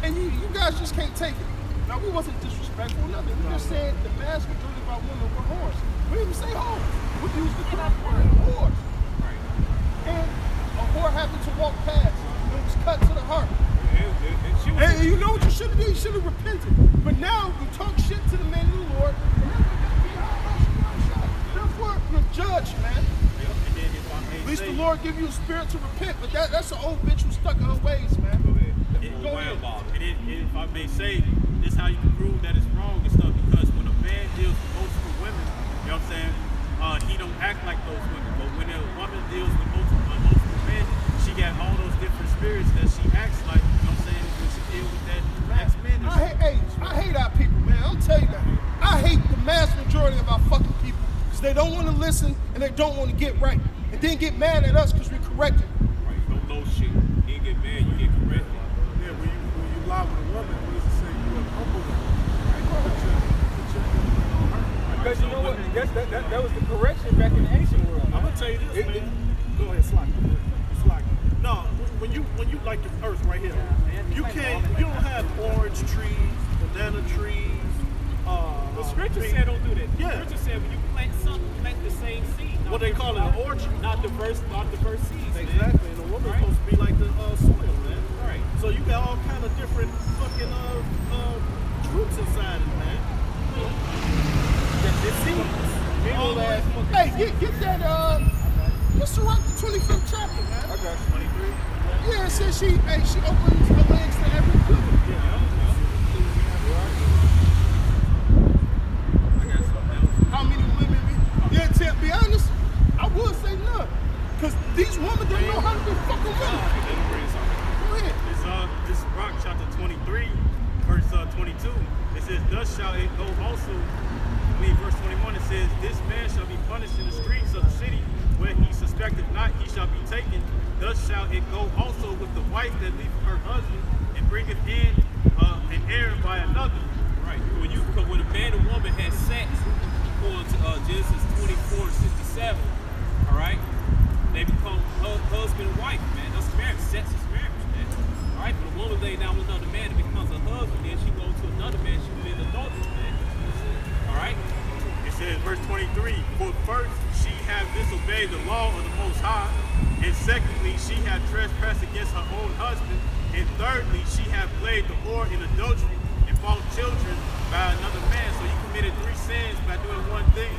and you guys just can't take it. Now, we wasn't disrespectful or nothing. We just said the vast majority of our women were whores. We didn't even say whores. We used the correct word, whores. And a whore happened to walk past. It was cut to the heart. And you know what you should have done? You should have repented. But now you talk shit to the man of the Lord, and therefore you're judged, man. At least the Lord give you a spirit to repent, but that's an old bitch who's stuck in her ways, man. Go ahead. And if I may say, this is how you can prove that it's wrong and stuff, because when a man deals with multiple women, you know what I'm saying, he don't act like those women. But when a woman deals with multiple men, she got all those different spirits that she acts like, you know what I'm saying, when she deals with that next man. I hate our people, man. I'm telling you that. I hate the mass majority of our fucking people because they don't want to listen and they don't want to get right. And then get mad at us because we corrected. Right, you don't know shit. You get mad, you get corrected. Yeah, when you lie with a woman, what does it say? You are humble. Because you know what? That was the correction back in the ancient world. I'm gonna tell you this, man. Go ahead, Slack. No, when you like the earth right here, you don't have orange trees, banana trees. The scripture said don't do that. The Yeah. scripture said when you plant something, plant the same seed. What they call it, an orchard. Not diverse seeds. Man. Exactly, and a woman's Right. supposed to be like the soil, man. Right. So you got all kind of different fucking fruits inside it, man. The seeds. All that. Hey, get that, let's Sirach the 25th chapter, man. I got 23. Yeah, it says she opens her legs to every good. How many women? Yeah, to be honest, I would say none. Because these women don't know how to be fucking women. Go ahead. This is Rock chapter 23, verse 22. It says, thus shall it go also. Verse 21, it says, this man shall be punished in the streets of the city where he suspected not, he shall be taken. Thus shall it go also with the wife that leaveth her husband and bringeth in an heir by another. Right. When a man and woman had sex, according to Genesis 24:67, all right, they become husband and wife, man. That's marriage. Sex is marriage, man. All right, but a woman lay down with another man and becomes a husband, then she goes to another man, she commits adultery, man. All right. It says, verse 23, for first she hath disobeyed the law of the Most High, and secondly she hath trespassed against her own husband, and thirdly she hath played the whore in adultery and bought children by another man. So you committed 3 sins by doing one thing.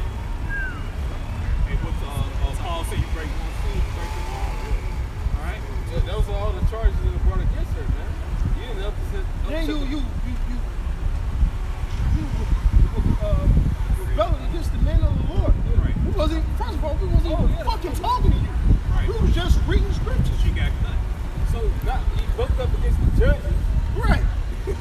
And what Paul said, you break one sin, you break them all. All right. Yeah, those are all the charges that were brought against her, man. You didn't have to Then you rebelling against the men of the Lord. Right. We wasn't, first of all, we wasn't even fucking talking to you. Right. We was just reading scriptures. She got cut. So so not, you bucked up against the judges. Right.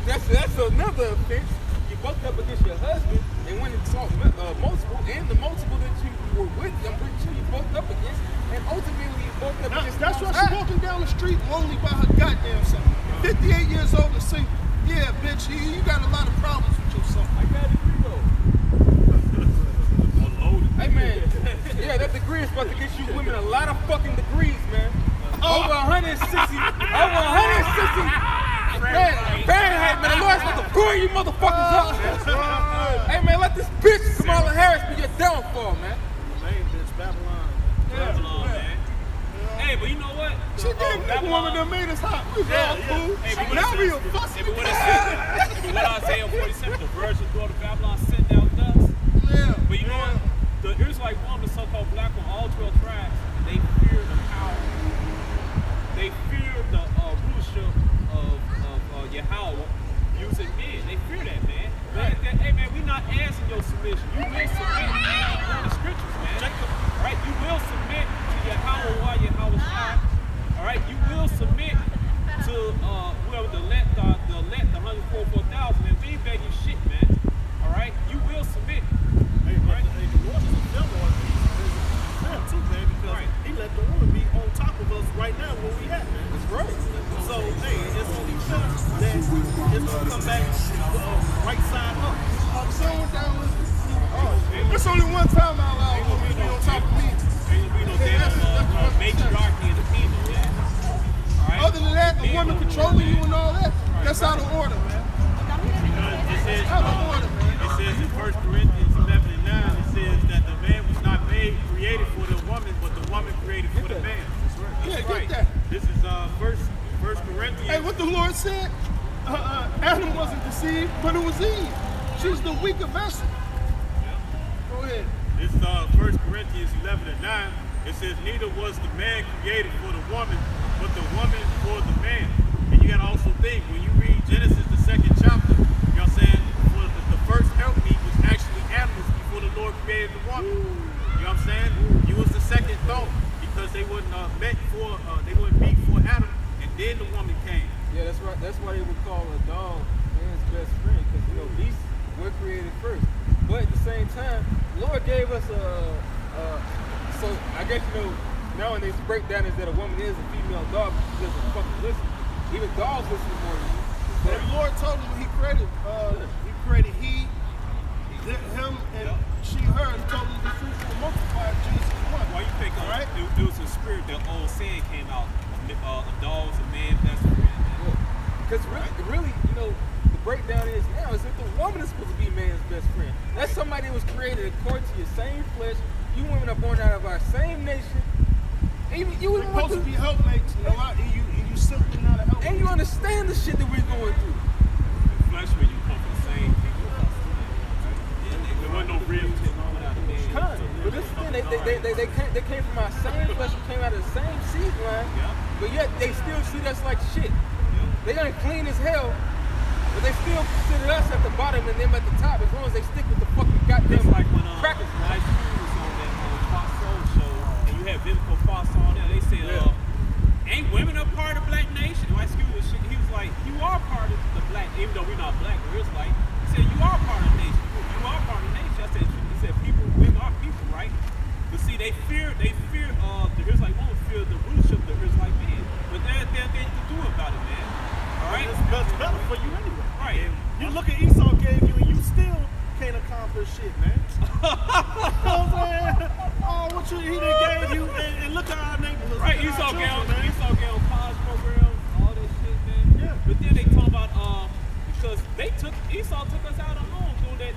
That's another offense. You bucked up against your husband and went and sought multiple, and the multiple that you were with, I'm pretty sure you bucked up against, and ultimately you bucked up against. That's the why Most she's High. walking down the street lonely by her goddamn self. 58 years old and single. Yeah, bitch, you got a lot of problems with yourself. I got a degree though. Hey man, yeah, that degree is about to get you women a lot of fucking degrees, man. Over 160, over 160. Fahrenheit, man, the Lord's about to burn you motherfuckers up. That's right. Hey man, let this bitch Kamala Harris be your downfall, man. Main bitch, Babylon. Babylon, man. Hey, but you know what? She did that woman that made us hot. We was all cool. Hey, but Now what we it a says- fussing. Hey, but what it says, what Isaiah 47, the virgin daughter of Babylon sent down dust. Yeah. But you know what? The Israelite woman, the so-called black one, all 12 tribes, they fear the power. They fear the rulership of Yahweh using men. They fear that, man. Hey, man, we not asking your submission. You will submit on the scriptures, man. All right, you will submit to Yahweh while Yahweh shine. All right, you will submit to whoever the elect, the 144,000, and we ain't begging shit, man. All right, you will submit. Hey, but the Lord is a devil on him too, man, because he let the woman be on top of us right now where we at, man. That's right. So, hey, it's only fair that it's gonna come back right side up. I'm someone down with There's only one time I allow a woman to be on top of me. Ain't gonna be no damn matriarchy in the kingdom, man. All right. Other than that, a woman controlling you and all that, that's out of order, man. It says, Out of order, man. it says in 1 Corinthians 11 and 9, it says that the man was not created for the woman, but the woman created for the man. That's right. Yeah, That's get right. that. This is First Corinthians. Hey, what the Lord said, Adam wasn't deceived, but it was Eve. She's the weaker vessel. Go ahead. This is 1 Corinthians 11 and 9. It says, neither was the man created for the woman, but the woman for the man. And you gotta also think, when you read Genesis, the 2nd chapter, you know what I'm saying, for the first helpmeet was actually animals before the Lord created the woman. You know what I'm saying? You was the second thought, because they wouldn't meet for Adam, and then the woman came. Yeah, that's right. That's why they would call a dog man's best friend, because you know beasts were created first. But at the same time, Lord gave us so I guess you know nowadays the breakdown is that a woman is a female dog, but she doesn't fucking listen. Even dogs listen more than you. But the Lord told him when he created him, and she, her, and told him to be fruitful and multiply. Genesis 1. Why you think Right? it was a spirit that old saying came out, dogs and man best friend. Because really, you know, the breakdown is now is that the woman is supposed to be man's best friend. That's somebody who was created according to your same flesh. You women are born out of our same nation. And you We're supposed to be helpmates, and you simply not a helpmate. and you understand the shit that we're going through. Flesh when you come from the same people. There wasn't no real Kind. But this is the thing, they came from our same flesh, we came out of the same seed line, but yet they still treat us like shit. They done clean as hell, but they still consider us at the bottom and them at the top, as long as they stick with the fucking goddamn It's like when crackers. Ice Cube was on that Fox Soul show, and you had Vivica Fox on there. They said, "Ain't women a part of Black Nation?" Ice Cube was shit. He was like, "You are part of the Black, even though we're not Black. We're Israelite." He said, "You are part of the nation. You are part of the nation." I said, "He said people, women are people, right?" But see, they fear the Israelite woman fear the rulership of the Israelite man, but there's nothing to do about it, man. All right, It's better for you anyway. right. You look at Esau gave you, and you still can't accomplish shit, man. You know what I'm saying? Oh, what he done gave you, and look at our neighborhoods. Right, look at our children, Esau gave on college programs, all that shit, man. Yeah. But then they talk about because Esau took us out of home doing that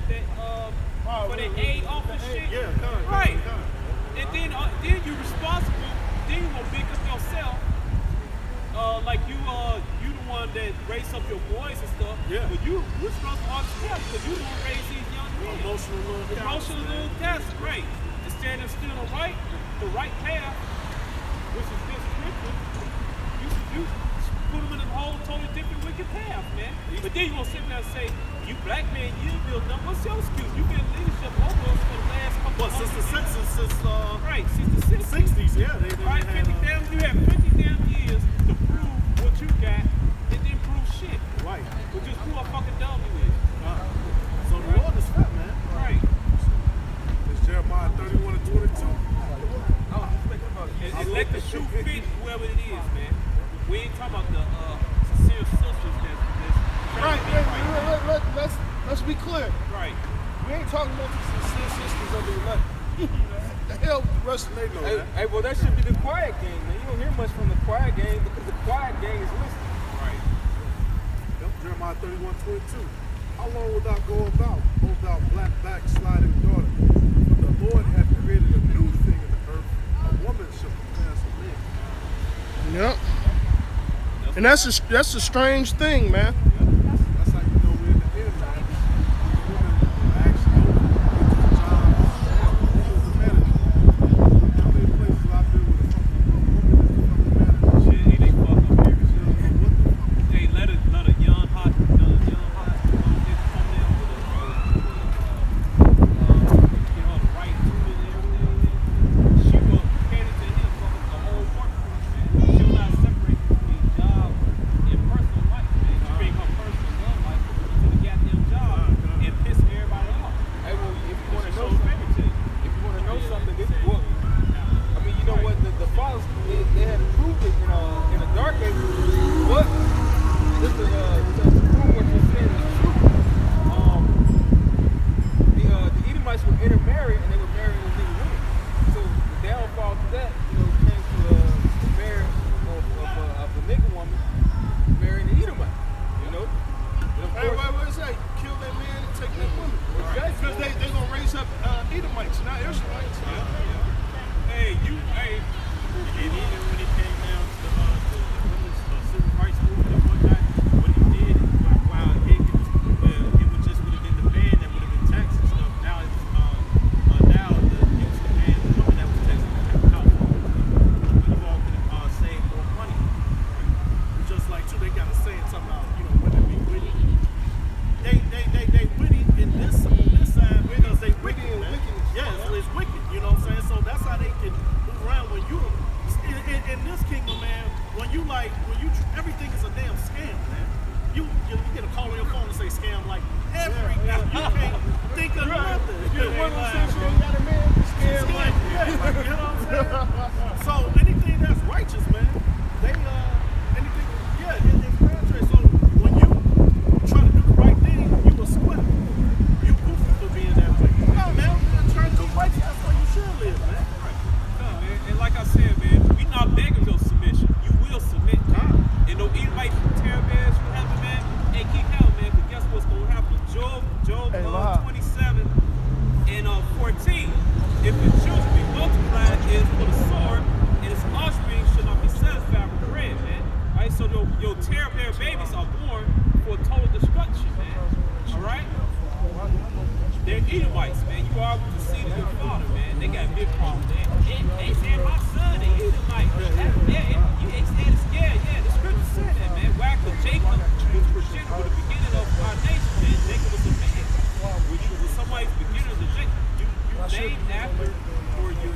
for the aid office shit. Yeah, kind. Right. And then you responsible. Then you gonna big up yourself. Like you the one that raised up your boys and stuff. Yeah. But you responsible for all the steps because you the one raise these young men. Emotional little That's right. Instead of still the right path, which is this scripture, you put them in a whole totally different wicked path, man. But then you gonna sit there and say, you black man, you built up. What's your excuse? You been in leadership over us for the last couple of since the years. census, Right, since the 60s. 60s, yeah. They Right, had, 50 damn, you have 50 damn years to prove let the shoe fit whoever it is, man. We ain't talking about the sincere sisters that's Right. Let's be clear. right. We ain't talking about the sincere sisters of the elect. The hell with the rest of they know that. Hey, well, that should be the quiet game, man. You don't hear much from the quiet game because the quiet game is listening. Right. Yep, Jeremiah 31:22. How long will thou go about, O thou black backsliding daughter? For the Lord hath created a new thing in the earth. A woman shall compass a man. Yep. And that's a strange thing, man. That's how you know we're in the end, man. Women are actually into the job. Who's the manager? How many places I've been with a fucking woman is the fucking manager? Shit, they fuck up here. She don't know what the fuck. Hey, let a young hot nigga come in with get her the right tutor and everything. She will cater to him for the whole workforce, man. She'll not separate between job and personal life, man. She bring her personal love life to the goddamn job and piss everybody off. Hey, well, if you want to Show know something, favoritism. if you want to know something, this well, I mean, you know what? The fathers they had proved it in the dark ages, but this is to prove what you're saying is true. The Edomites were intermarried and they were marrying the nigga women. So the downfall to that, came to the marriage of the nigga woman marrying the Edomite. And of Hey, course, what is that? Kill that man and take that woman. Exactly. Because they gonna raise up Edomites, not Israelites. Hey, and even when it came down to the women's civil rights movement and whatnot, what he did, while it would just would have been the man that would have been taxed and stuff. Now it was the man, the woman that was taxed in the house. But you all could have saved more money. Just like too, they gotta say something about women be witty. They witty in this side because they wicked, man. Yeah, so it's wicked. You know what I'm saying? So that's how they can move around when you in this kingdom, man. When you everything is a damn scam, man. You get a call on your phone and say scam like everything. You can't think of nothing. You one of those things you ain't got a man to scare like. Yeah, you know what I'm saying? So anything that's righteous, man, they anything, it's contrary. So when you try to do the right thing, you will squat. You goofy for being that way. No, man, I'm trying to do righteous. That's how you should live, man. No, man, and like I said, man, we not begging your submission. You will submit, God. And no Edomite terror bears you have it, man. Hey, keep hell, man, because guess what's gonna happen? Job 27 and 14. If the children be multiplied, it is for the sword, and its offspring should not be satisfied with bread, man. Right? So your terror bear babies are born for total destruction, man. All right? They're Edomites, man. You are the seed of your father, man. They got big problems, man. They said my son, they Edomite. You ain't scared. Yeah, the scripture said that, man. Why? Because Jacob was projected with the beginning of our nation, man. Jacob was a man. When you was somebody's beginning of the Jacob, you named after, or you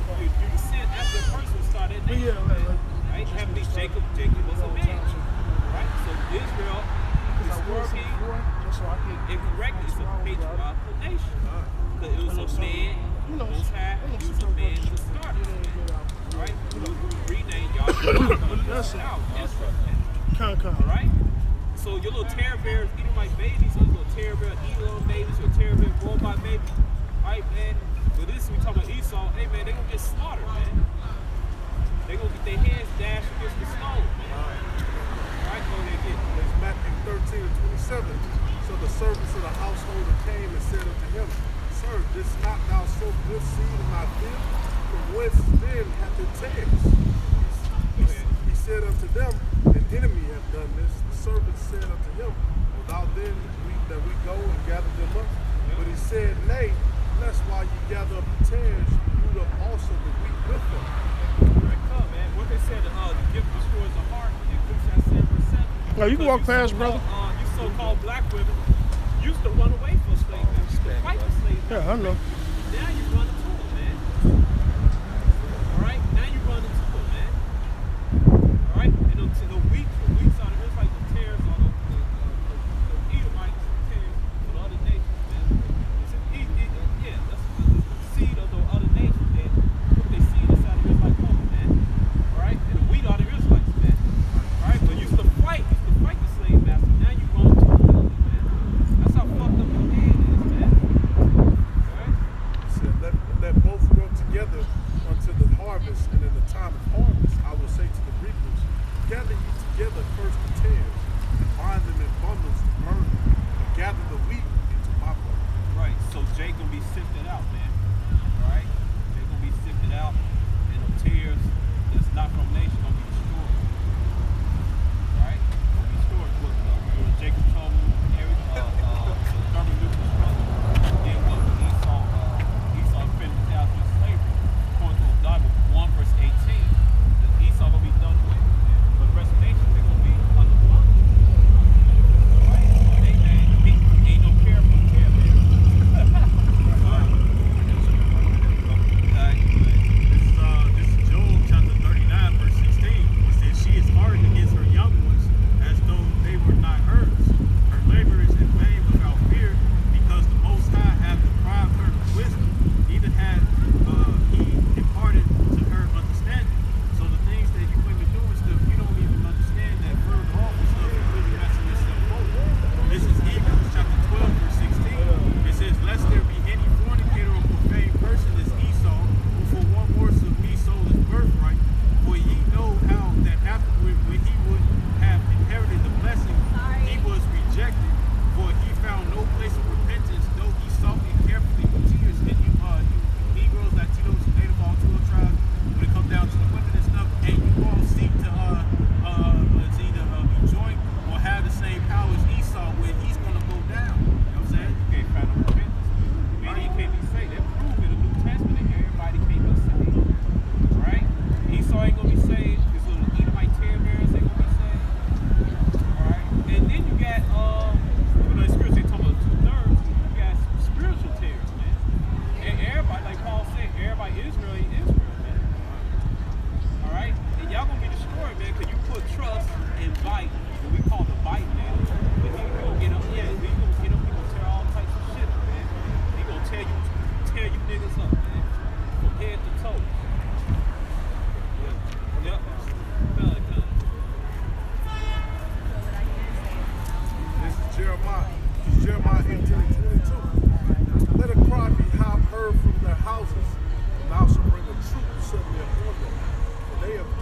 descend after a person who started that nation, man. Right? Heavenly Jacob was a man. Right? So Israel, historically, incorrectly, is a patriarchal nation. Because it was a man, Most High, he was a man to start it, man. Right? We renamed y'all out, Israel, man. All right? So your little terror bears, Edomite babies, or your little terror bear Edom babies, your terror bear Moabite babies, right, man? But this, we talking about Esau, hey, man, they gonna get slaughtered, man. They gonna get their heads dashed against the stone, man. All right, go ahead, get it. It's Matthew 13:27. So the servants of the householder came and said unto him, Sir, didst not thou sow good seed in my field? From whence then hath it tares? He said unto them, An enemy hath done this. The servants said unto him, Will thou then that we go and gather them up? But he said, Nay, lest while you gather up the tares, you root up also the wheat with them. Right, come, man. What they said, the gift destroys the heart. In Ecclesiastes 7:7. No, you can walk past, brother. You so-called black women used to run away from slavery. You used to fight for slavery. Yeah, I know. Now you run into it, man. All right? Now you run into it, man. All right? And the weeks on it, it's like the tares on the Edomites, tares for the other nations, man. That's the seed of the other nations, man. Put their seed inside of it like home, man. All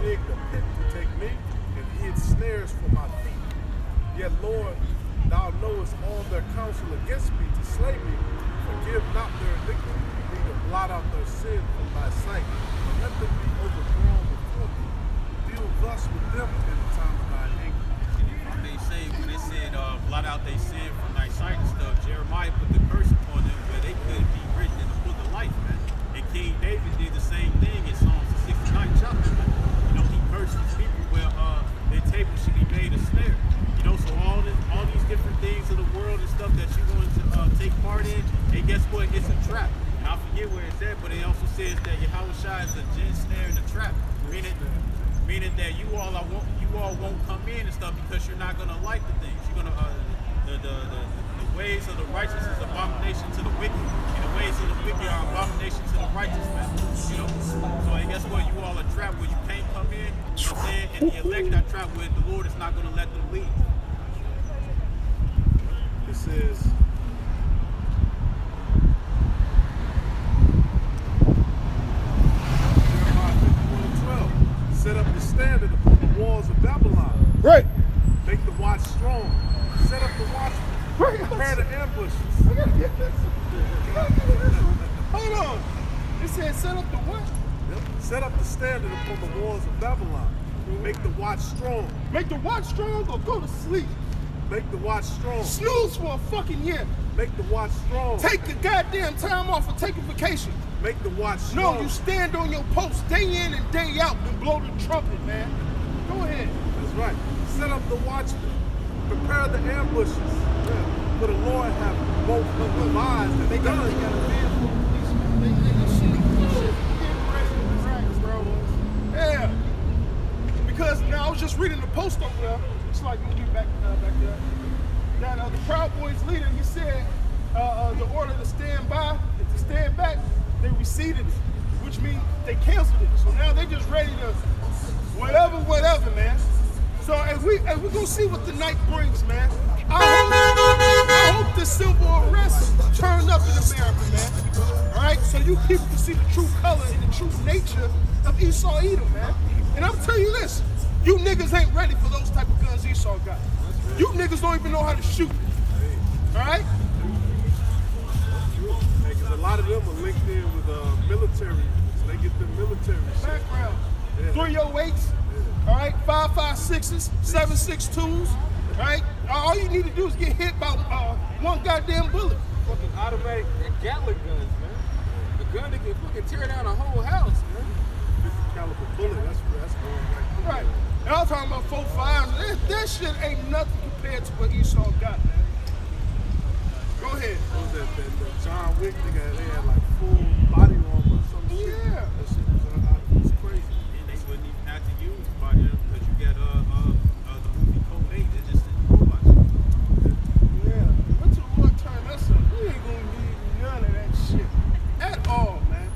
digged a pit to take me, and hid snares for my feet. Yet, Lord, thou knowest all their counsel against me to slay me. Forgive not their iniquity, neither blot out their sin from thy sight. But let them be overthrown before me. Deal thus with them in the time of thine anger. And if I may say, when it said, blot out their sin from thy sight and stuff, Jeremiah put the curse upon them where they couldn't be written in the book of life, man. And King David did the same thing in Psalms 69th chapter, man. You know, he cursed his people where their table should be made a snare. You know, so all these different things of the world and stuff that you're going to take part in, and guess what? It's a trap. And I forget where it's at, but it also says that Yahweh Shai is a gin snare and a trap, meaning that you all won't come in and stuff because you're not gonna like the things. You're gonna the ways of the righteous is abomination to the wicked, and the ways of the wicked are abomination to the righteous, man. You know, so I guess what, you all are trapped where you can't come in. You know what I'm saying? And the elect are trapped where the Lord is not gonna let them leave. It says, Jeremiah 51:12, set up the standard upon the walls of Babylon. Right. Make the watch strong. Set up the watchmen. Prepare the ambushes. I gotta get this. Hold on. It said set up the what? Yep. Set up the standard upon the walls of Babylon. Make the watch strong. Make the watch strong or go to sleep. Make the watch strong. Snooze for a fucking year. Make the watch strong. Take your goddamn time off and take a vacation. Make the watch strong. No, you stand on your post day in and day out and blow the trumpet, man. Go ahead. That's right. Set up the watchmen. Prepare the ambushes. Yeah. For the Lord have both of them eyes and They got a van full of policemen. They just shit. Yeah. Because now I was just reading the post over there. It's like we'll get back there. That the Proud Boys leader, he said the order to stand by, to stand back, they receded it, which means they canceled it. So now they just ready to whatever, man. So as we gonna see what the night brings, man. I hope the civil unrest turn up in America, man. All right, so you people can see the true color and the true nature of Esau Edom, man. And I'm telling you this, you niggas ain't ready for those type of guns Esau got. You niggas don't even know how to shoot. All right? Because a lot of them are linked in with military, so they get the military shit. Background. Yeah. 308s, all right? 5.56s, 7.62s, all right? All you need to do is get hit by one goddamn bullet. Fucking automatic and Gatling guns, man. The gun that can fucking tear down a whole house, man. 50 caliber bullet, that's going Right. And I'm talking about 4.5s. That shit ain't nothing compared to what Esau got, man. Go ahead. What was that John Wick nigga, they had like full body armor or some shit. Yeah. That shit was crazy. And they wouldn't even have to use by them because you got the movie Code 8 that just didn't robots. Yeah. What the Lord turn us up? We ain't gonna need none of that shit at all, man.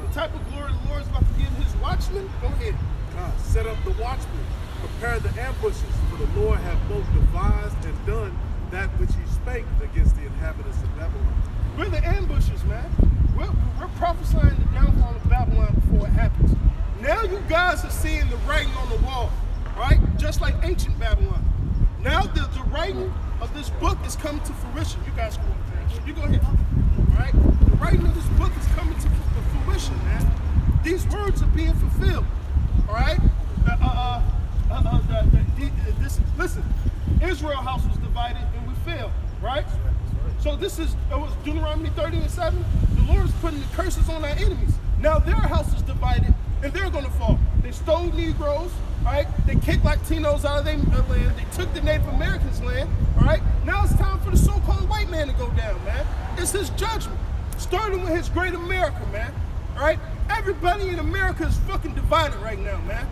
The type of glory the Lord's about to give his watchmen, go ahead. Set up the watchmen, prepare the ambushes, for the Lord hath both devised and done that which he spake against the inhabitants of Babylon. We're the ambushes, man. We're prophesying the downfall of Babylon before it happens. Now you guys are seeing the writing on the wall, right? Just like ancient Babylon. Now the writing of this book is coming to fruition. You guys go ahead. You go ahead. All right? The writing of this book is coming to fruition, man. These words are being fulfilled. All right? Listen, Israel house was divided and we failed, right? So it was Deuteronomy 30:7. The Lord is putting the curses on our enemies. Now their house is divided and they're gonna fall. They stole Negroes, right? They kicked Latinos out of their land. They took the Native Americans' land, all right? Now it's time for the so-called white man to go down, man. It's his judgment, starting with his great America, man, all right? Everybody in America is fucking divided right now, man.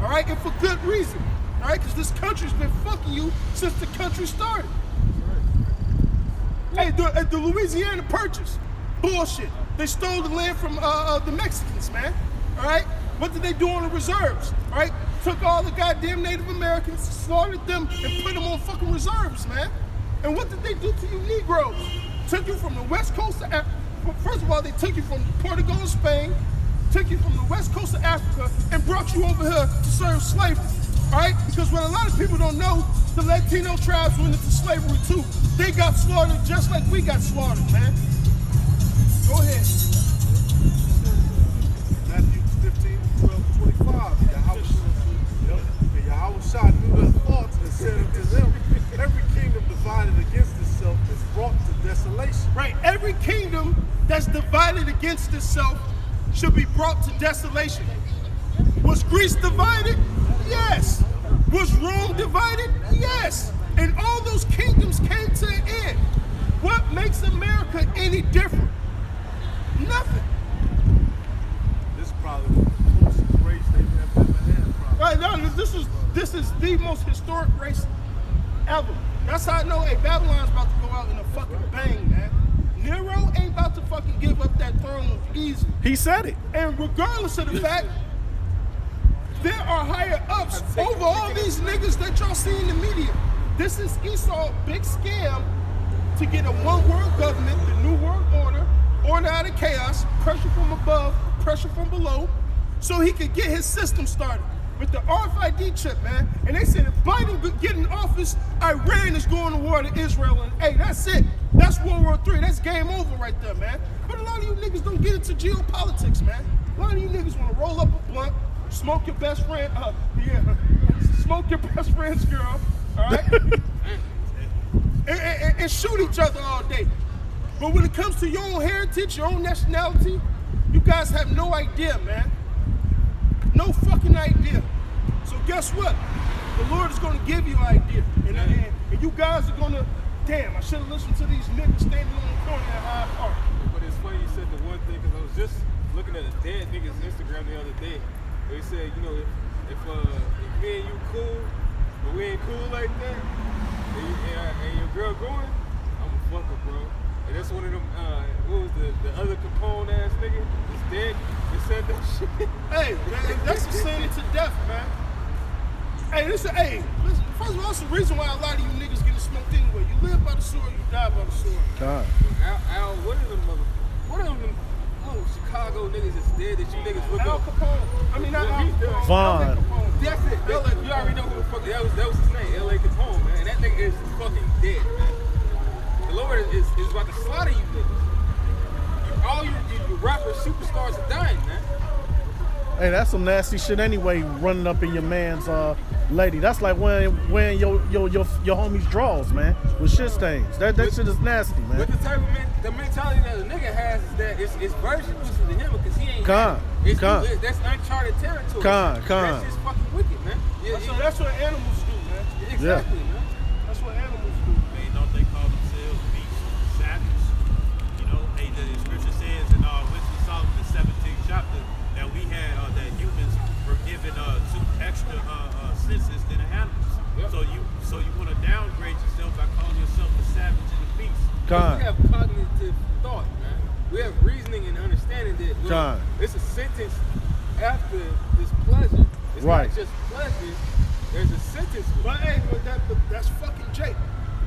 All right, and for good reason. All right, because this country's been fucking you since the country started. Hey, the Louisiana Purchase, bullshit. They stole the land from the Mexicans, man. All right, what did they do on the reserves? All right, took all the goddamn Native Americans, slaughtered them, and put them on fucking reserves, man. And what did they do to you Negroes? Took you from the west coast of Africa. First of all, they took you from Portugal and Spain, took you from the west coast of Africa and brought you over here to serve slavery. All right? Because what a lot of people don't know, the Latino tribes went into slavery too. They got slaughtered just like we got slaughtered, man. Go ahead. Matthew 15, 12, 25. Yahweh knew their thoughts and said unto them, every kingdom divided against itself is brought to desolation. Right, every kingdom that's divided against itself should be brought to desolation. Was Greece divided? Yes. Was Rome divided? Yes. And all those kingdoms came to an end. What makes America any different? Nothing. This is probably the closest race they've ever had. Probably. Right, no, this is the most historic race ever. That's how I know, hey, Babylon's about to go out in a fucking bang, man. Nero ain't about to fucking give up that throne easy. He said it. And regardless of the fact, there are higher ups over all these niggas that y'all see in the media. This is Esau's big scam to get a one-world government, the New World Order out of chaos, pressure from above, pressure from below, so he could get his system started with the RFID chip, man. And they said if Biden get in office, Iran is going to war to Israel. And hey, that's it. That's World War III. That's game over right there, man. But a lot of you niggas don't get into geopolitics, man. A lot of you niggas want to roll up a blunt, smoke your best friend, smoke your best friend's girl, all right? and shoot each other all day. But when it comes to your own heritage, your own nationality, you guys have no idea, man. No fucking idea. So guess what? The Lord is going to give you an idea. And you guys are going to, damn, I should have listened to these niggas standing on the corner at Hyde Park. But it's funny you said the one thing, because I was just looking at a dead nigga's Instagram the other day. They said, you know, if me and you cool, but we ain't cool like that, and your girl going, I'm a fucker, bro. And that's one of them, what was the other Capone ass nigga? It's dead. They said that shit. Hey, that's a sin to death, man. Hey, listen, first of all, that's the reason why a lot of you niggas getting smoked anyway. You live by the sword, you die by the sword. God. Al, what are them Chicago niggas that's dead that you niggas look Al up? Capone. I mean, not Al Capone. Vaughn. Al Capone. That's it. You already know who the fuck that was his name, L.A. Capone, man. That nigga is fucking dead, man. The Lord is about to slaughter you niggas. All you rapper superstars are dying, man. Hey, that's some nasty shit anyway, running up in your man's lady. That's like wearing your homie's drawers, man, with shit stains. That shit is nasty, man. But the type of the mentality that a nigga has is that it's virtuous to him because he ain't. That's uncharted territory. That's just fucking wicked, man. That's what animals do, man. Exactly, man. That's what animals do. Man, don't they call themselves beasts, savages? You know, hey, the scripture says in Wisdom of Solomon, the 17th chapter, that we had that humans were given 2 extra senses than animals. Yep. So you want to downgrade yourself by calling yourself a savage and a beast. We have cognitive thought, man. We have reasoning and understanding that it's a sentence after this pleasure. It's not just pleasure. There's a sentence. But hey, that's fucking Jake.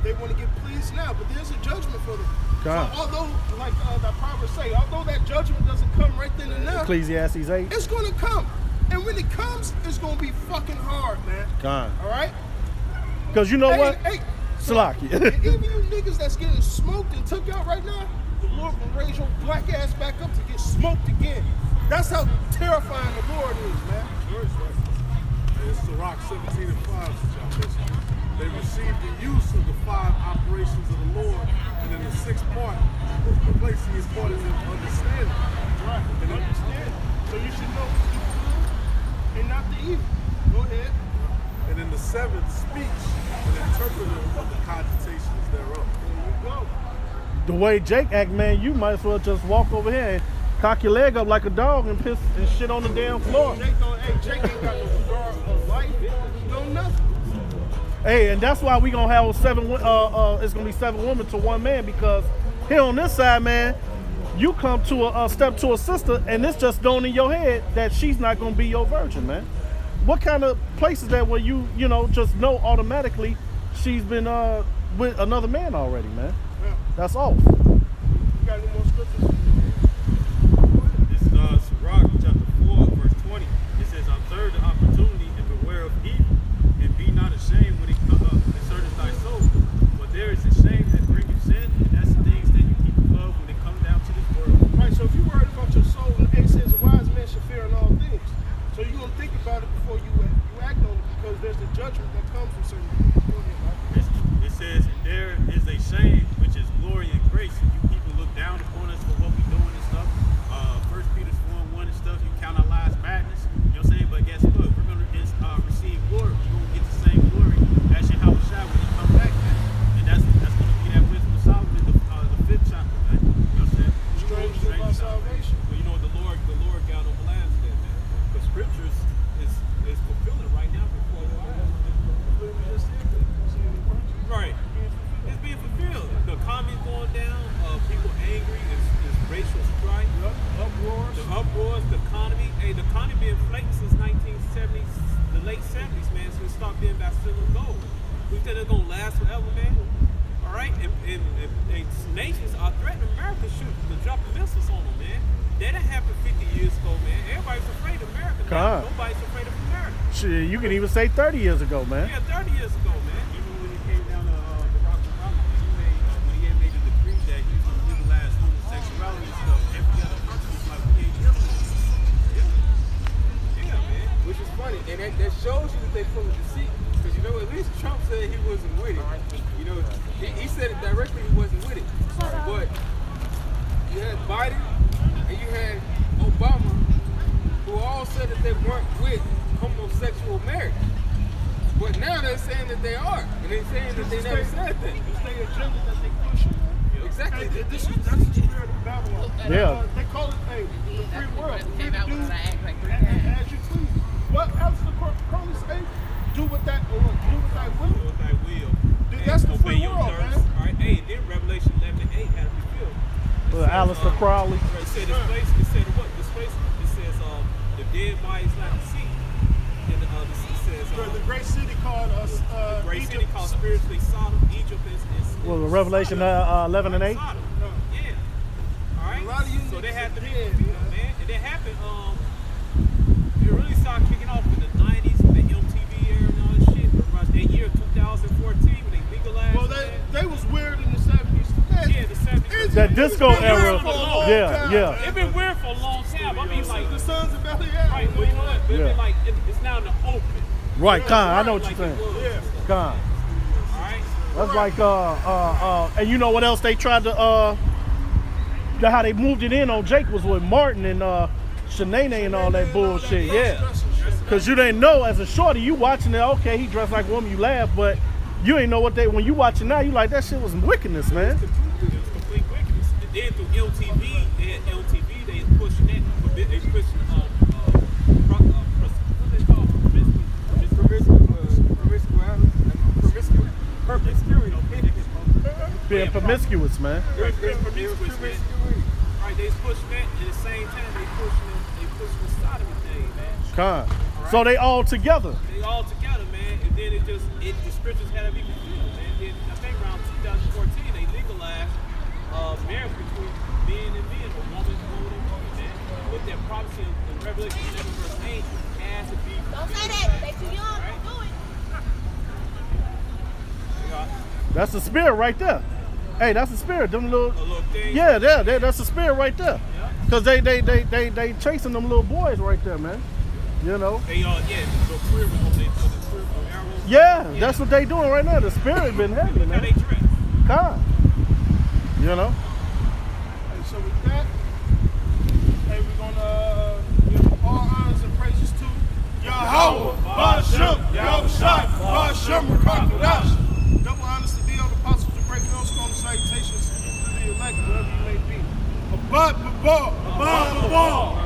They want to get pleased now, but there's a judgment for them. So although, like the proverbs say, although that judgment doesn't come right then and there, Ecclesiastes 8. it's going to come. And when it comes, it's going to be fucking hard, man. All right? Because you know what? Hey, Salaki. even you niggas that's getting smoked and took out right now, the Lord will raise your black ass back up to get smoked again. That's how terrifying the Lord is, man. It's Sirach 17 and 5 that y'all mentioned. They received the use of the 5 operations of the Lord, and in the 6th part, replacing his part is in understanding. Right, and understand. So you should know the good and not the evil. Go ahead. And in the 7th, speech, an interpreter of the cogitations thereof. There you go. The way Jake act, man, you might as well just walk over here and cock your leg up like a dog and piss and shit on the damn floor. Jake ain't got no regard of life. He know nothing. Hey, and that's why we gonna have it's gonna be 7 women to 1 man, because here on this side, man, you come to a step to a sister and it's just thrown in your head that she's not gonna be your virgin, man. What kind of place is that where you just know automatically she's been with another man already, man? Yeah. That's off. You got any more scriptures? This is Sirach chapter judgment that comes with certain people. Go ahead, Mike. It says, there is a shame, which is glory and grace. And you people look down upon us for what we doing and stuff. 1 Peter 4:1 and stuff, you count our lives madness. You know what I'm saying? But guess what? We're going to receive glory. We're going to get the same glory as Yahweh Shai when he comes back, man. And that's going to be that wisdom of Solomon, the 5th chapter, man. You know what I'm saying? Strange thing about salvation. But you know the Lord got on the last day, man. The scriptures is fulfilling right now before the right. It's being fulfilled. The economy's going down, people angry, it's racial strife, Uproars. the uproars, the economy. Hey, the economy been inflated since 1970s, the late 70s, man. So it stopped being about silver and gold. We think it's gonna last forever, man. All right, and nations are threatening America to drop missiles on them, man. That didn't happen 50 years ago, man. Everybody's afraid of America now. God. Nobody's afraid of America. Shit, you can even say 30 years ago, man. Yeah, 30 years ago, man. Even when he came down to Barack Obama, when he had made a decree that he was going to legalize homosexuality and stuff, every other country was like, we ain't dealing with this. Yeah, man. Which is funny, and that shows you that they full of deceit. Because you know, at least Trump said he wasn't with it. You know, he said it directly, he wasn't with it. But you had Biden and you had Obama, who all said that they weren't with homosexual marriage. But now they're saying that they are, and they're saying that they never said that. It's their agenda that they pushing. Exactly. Hey, that's the spirit of Babylon. Yeah. They call it the free world. Free Came to out do when I act like as you please. What else the Crowley say? Do what that will. Do what thy will. That's the And free obey your world, thirst. man. All right, hey, then Revelation 11:8 had to be filled. Alistair Crowley. It said this place, it said what? This place, it says the dead bodies not to see. And it says The great city called us the great Egypt. city called spiritually Sodom. Egypt is Well, Revelation 11 and 8. Sodom. Yeah. All right. A lot of you So they niggas had to are be dead, fulfilled, man. And it happened. It really started kicking off in the 90s with the MTV era and all that shit. Around that year 2014 when they legalized. Well, they was weird in the 70s. Yeah, the 70s. That disco It's been era. weird for a long Yeah, time, yeah. man. It's been weird for a long time. I mean, like, The Sons of Bel Air. right, but you know what? But Yeah. it's been like, it's now in the open. Right, Con, I know what Like you're it saying. was. Yeah. Con. All right. That's like and you know what else they tried to how they moved it in on Jake was with Martin and Shanae and all that bullshit. Yeah. Cause you didn't know as a shorty, you watching it, okay, he dressed like a woman, you laugh, but you ain't know what they when you watching now, you like that shit was wickedness, man. It was complete wickedness. And then through LTV, they pushing that. They pushing what they call Being promiscuous, man. promiscuous, man. Right, they pushing that at the same time they pushing the sodomy thing, man. Con. So they all together. They all together, man, and then the scriptures had to be fulfilled, man. Then I think around 2014 they legalized marriage between men and men, or woman and woman, man. With that prophecy in Revelation 7 verse 8 has to be Don't say fulfilled, that. They too young. right? Don't do it. That's the spirit right there. Hey, that's the spirit. Them little A little thing. yeah, that's the spirit right there. Cause they chasing them little boys right there, man. You know. They the career was on the career of arrows. Yeah, that's what they doing right now. The spirit been heavy, How they man. dress. Con. You know. Hey, so with that, hey, we're gonna give all honors and praises to Yahweh, Bashem, Yahushua, Bashem, Rakakadash. Double honors to the other apostles to break those storm salutations to the elect, wherever you may be. Abad Babal, Abad Babal.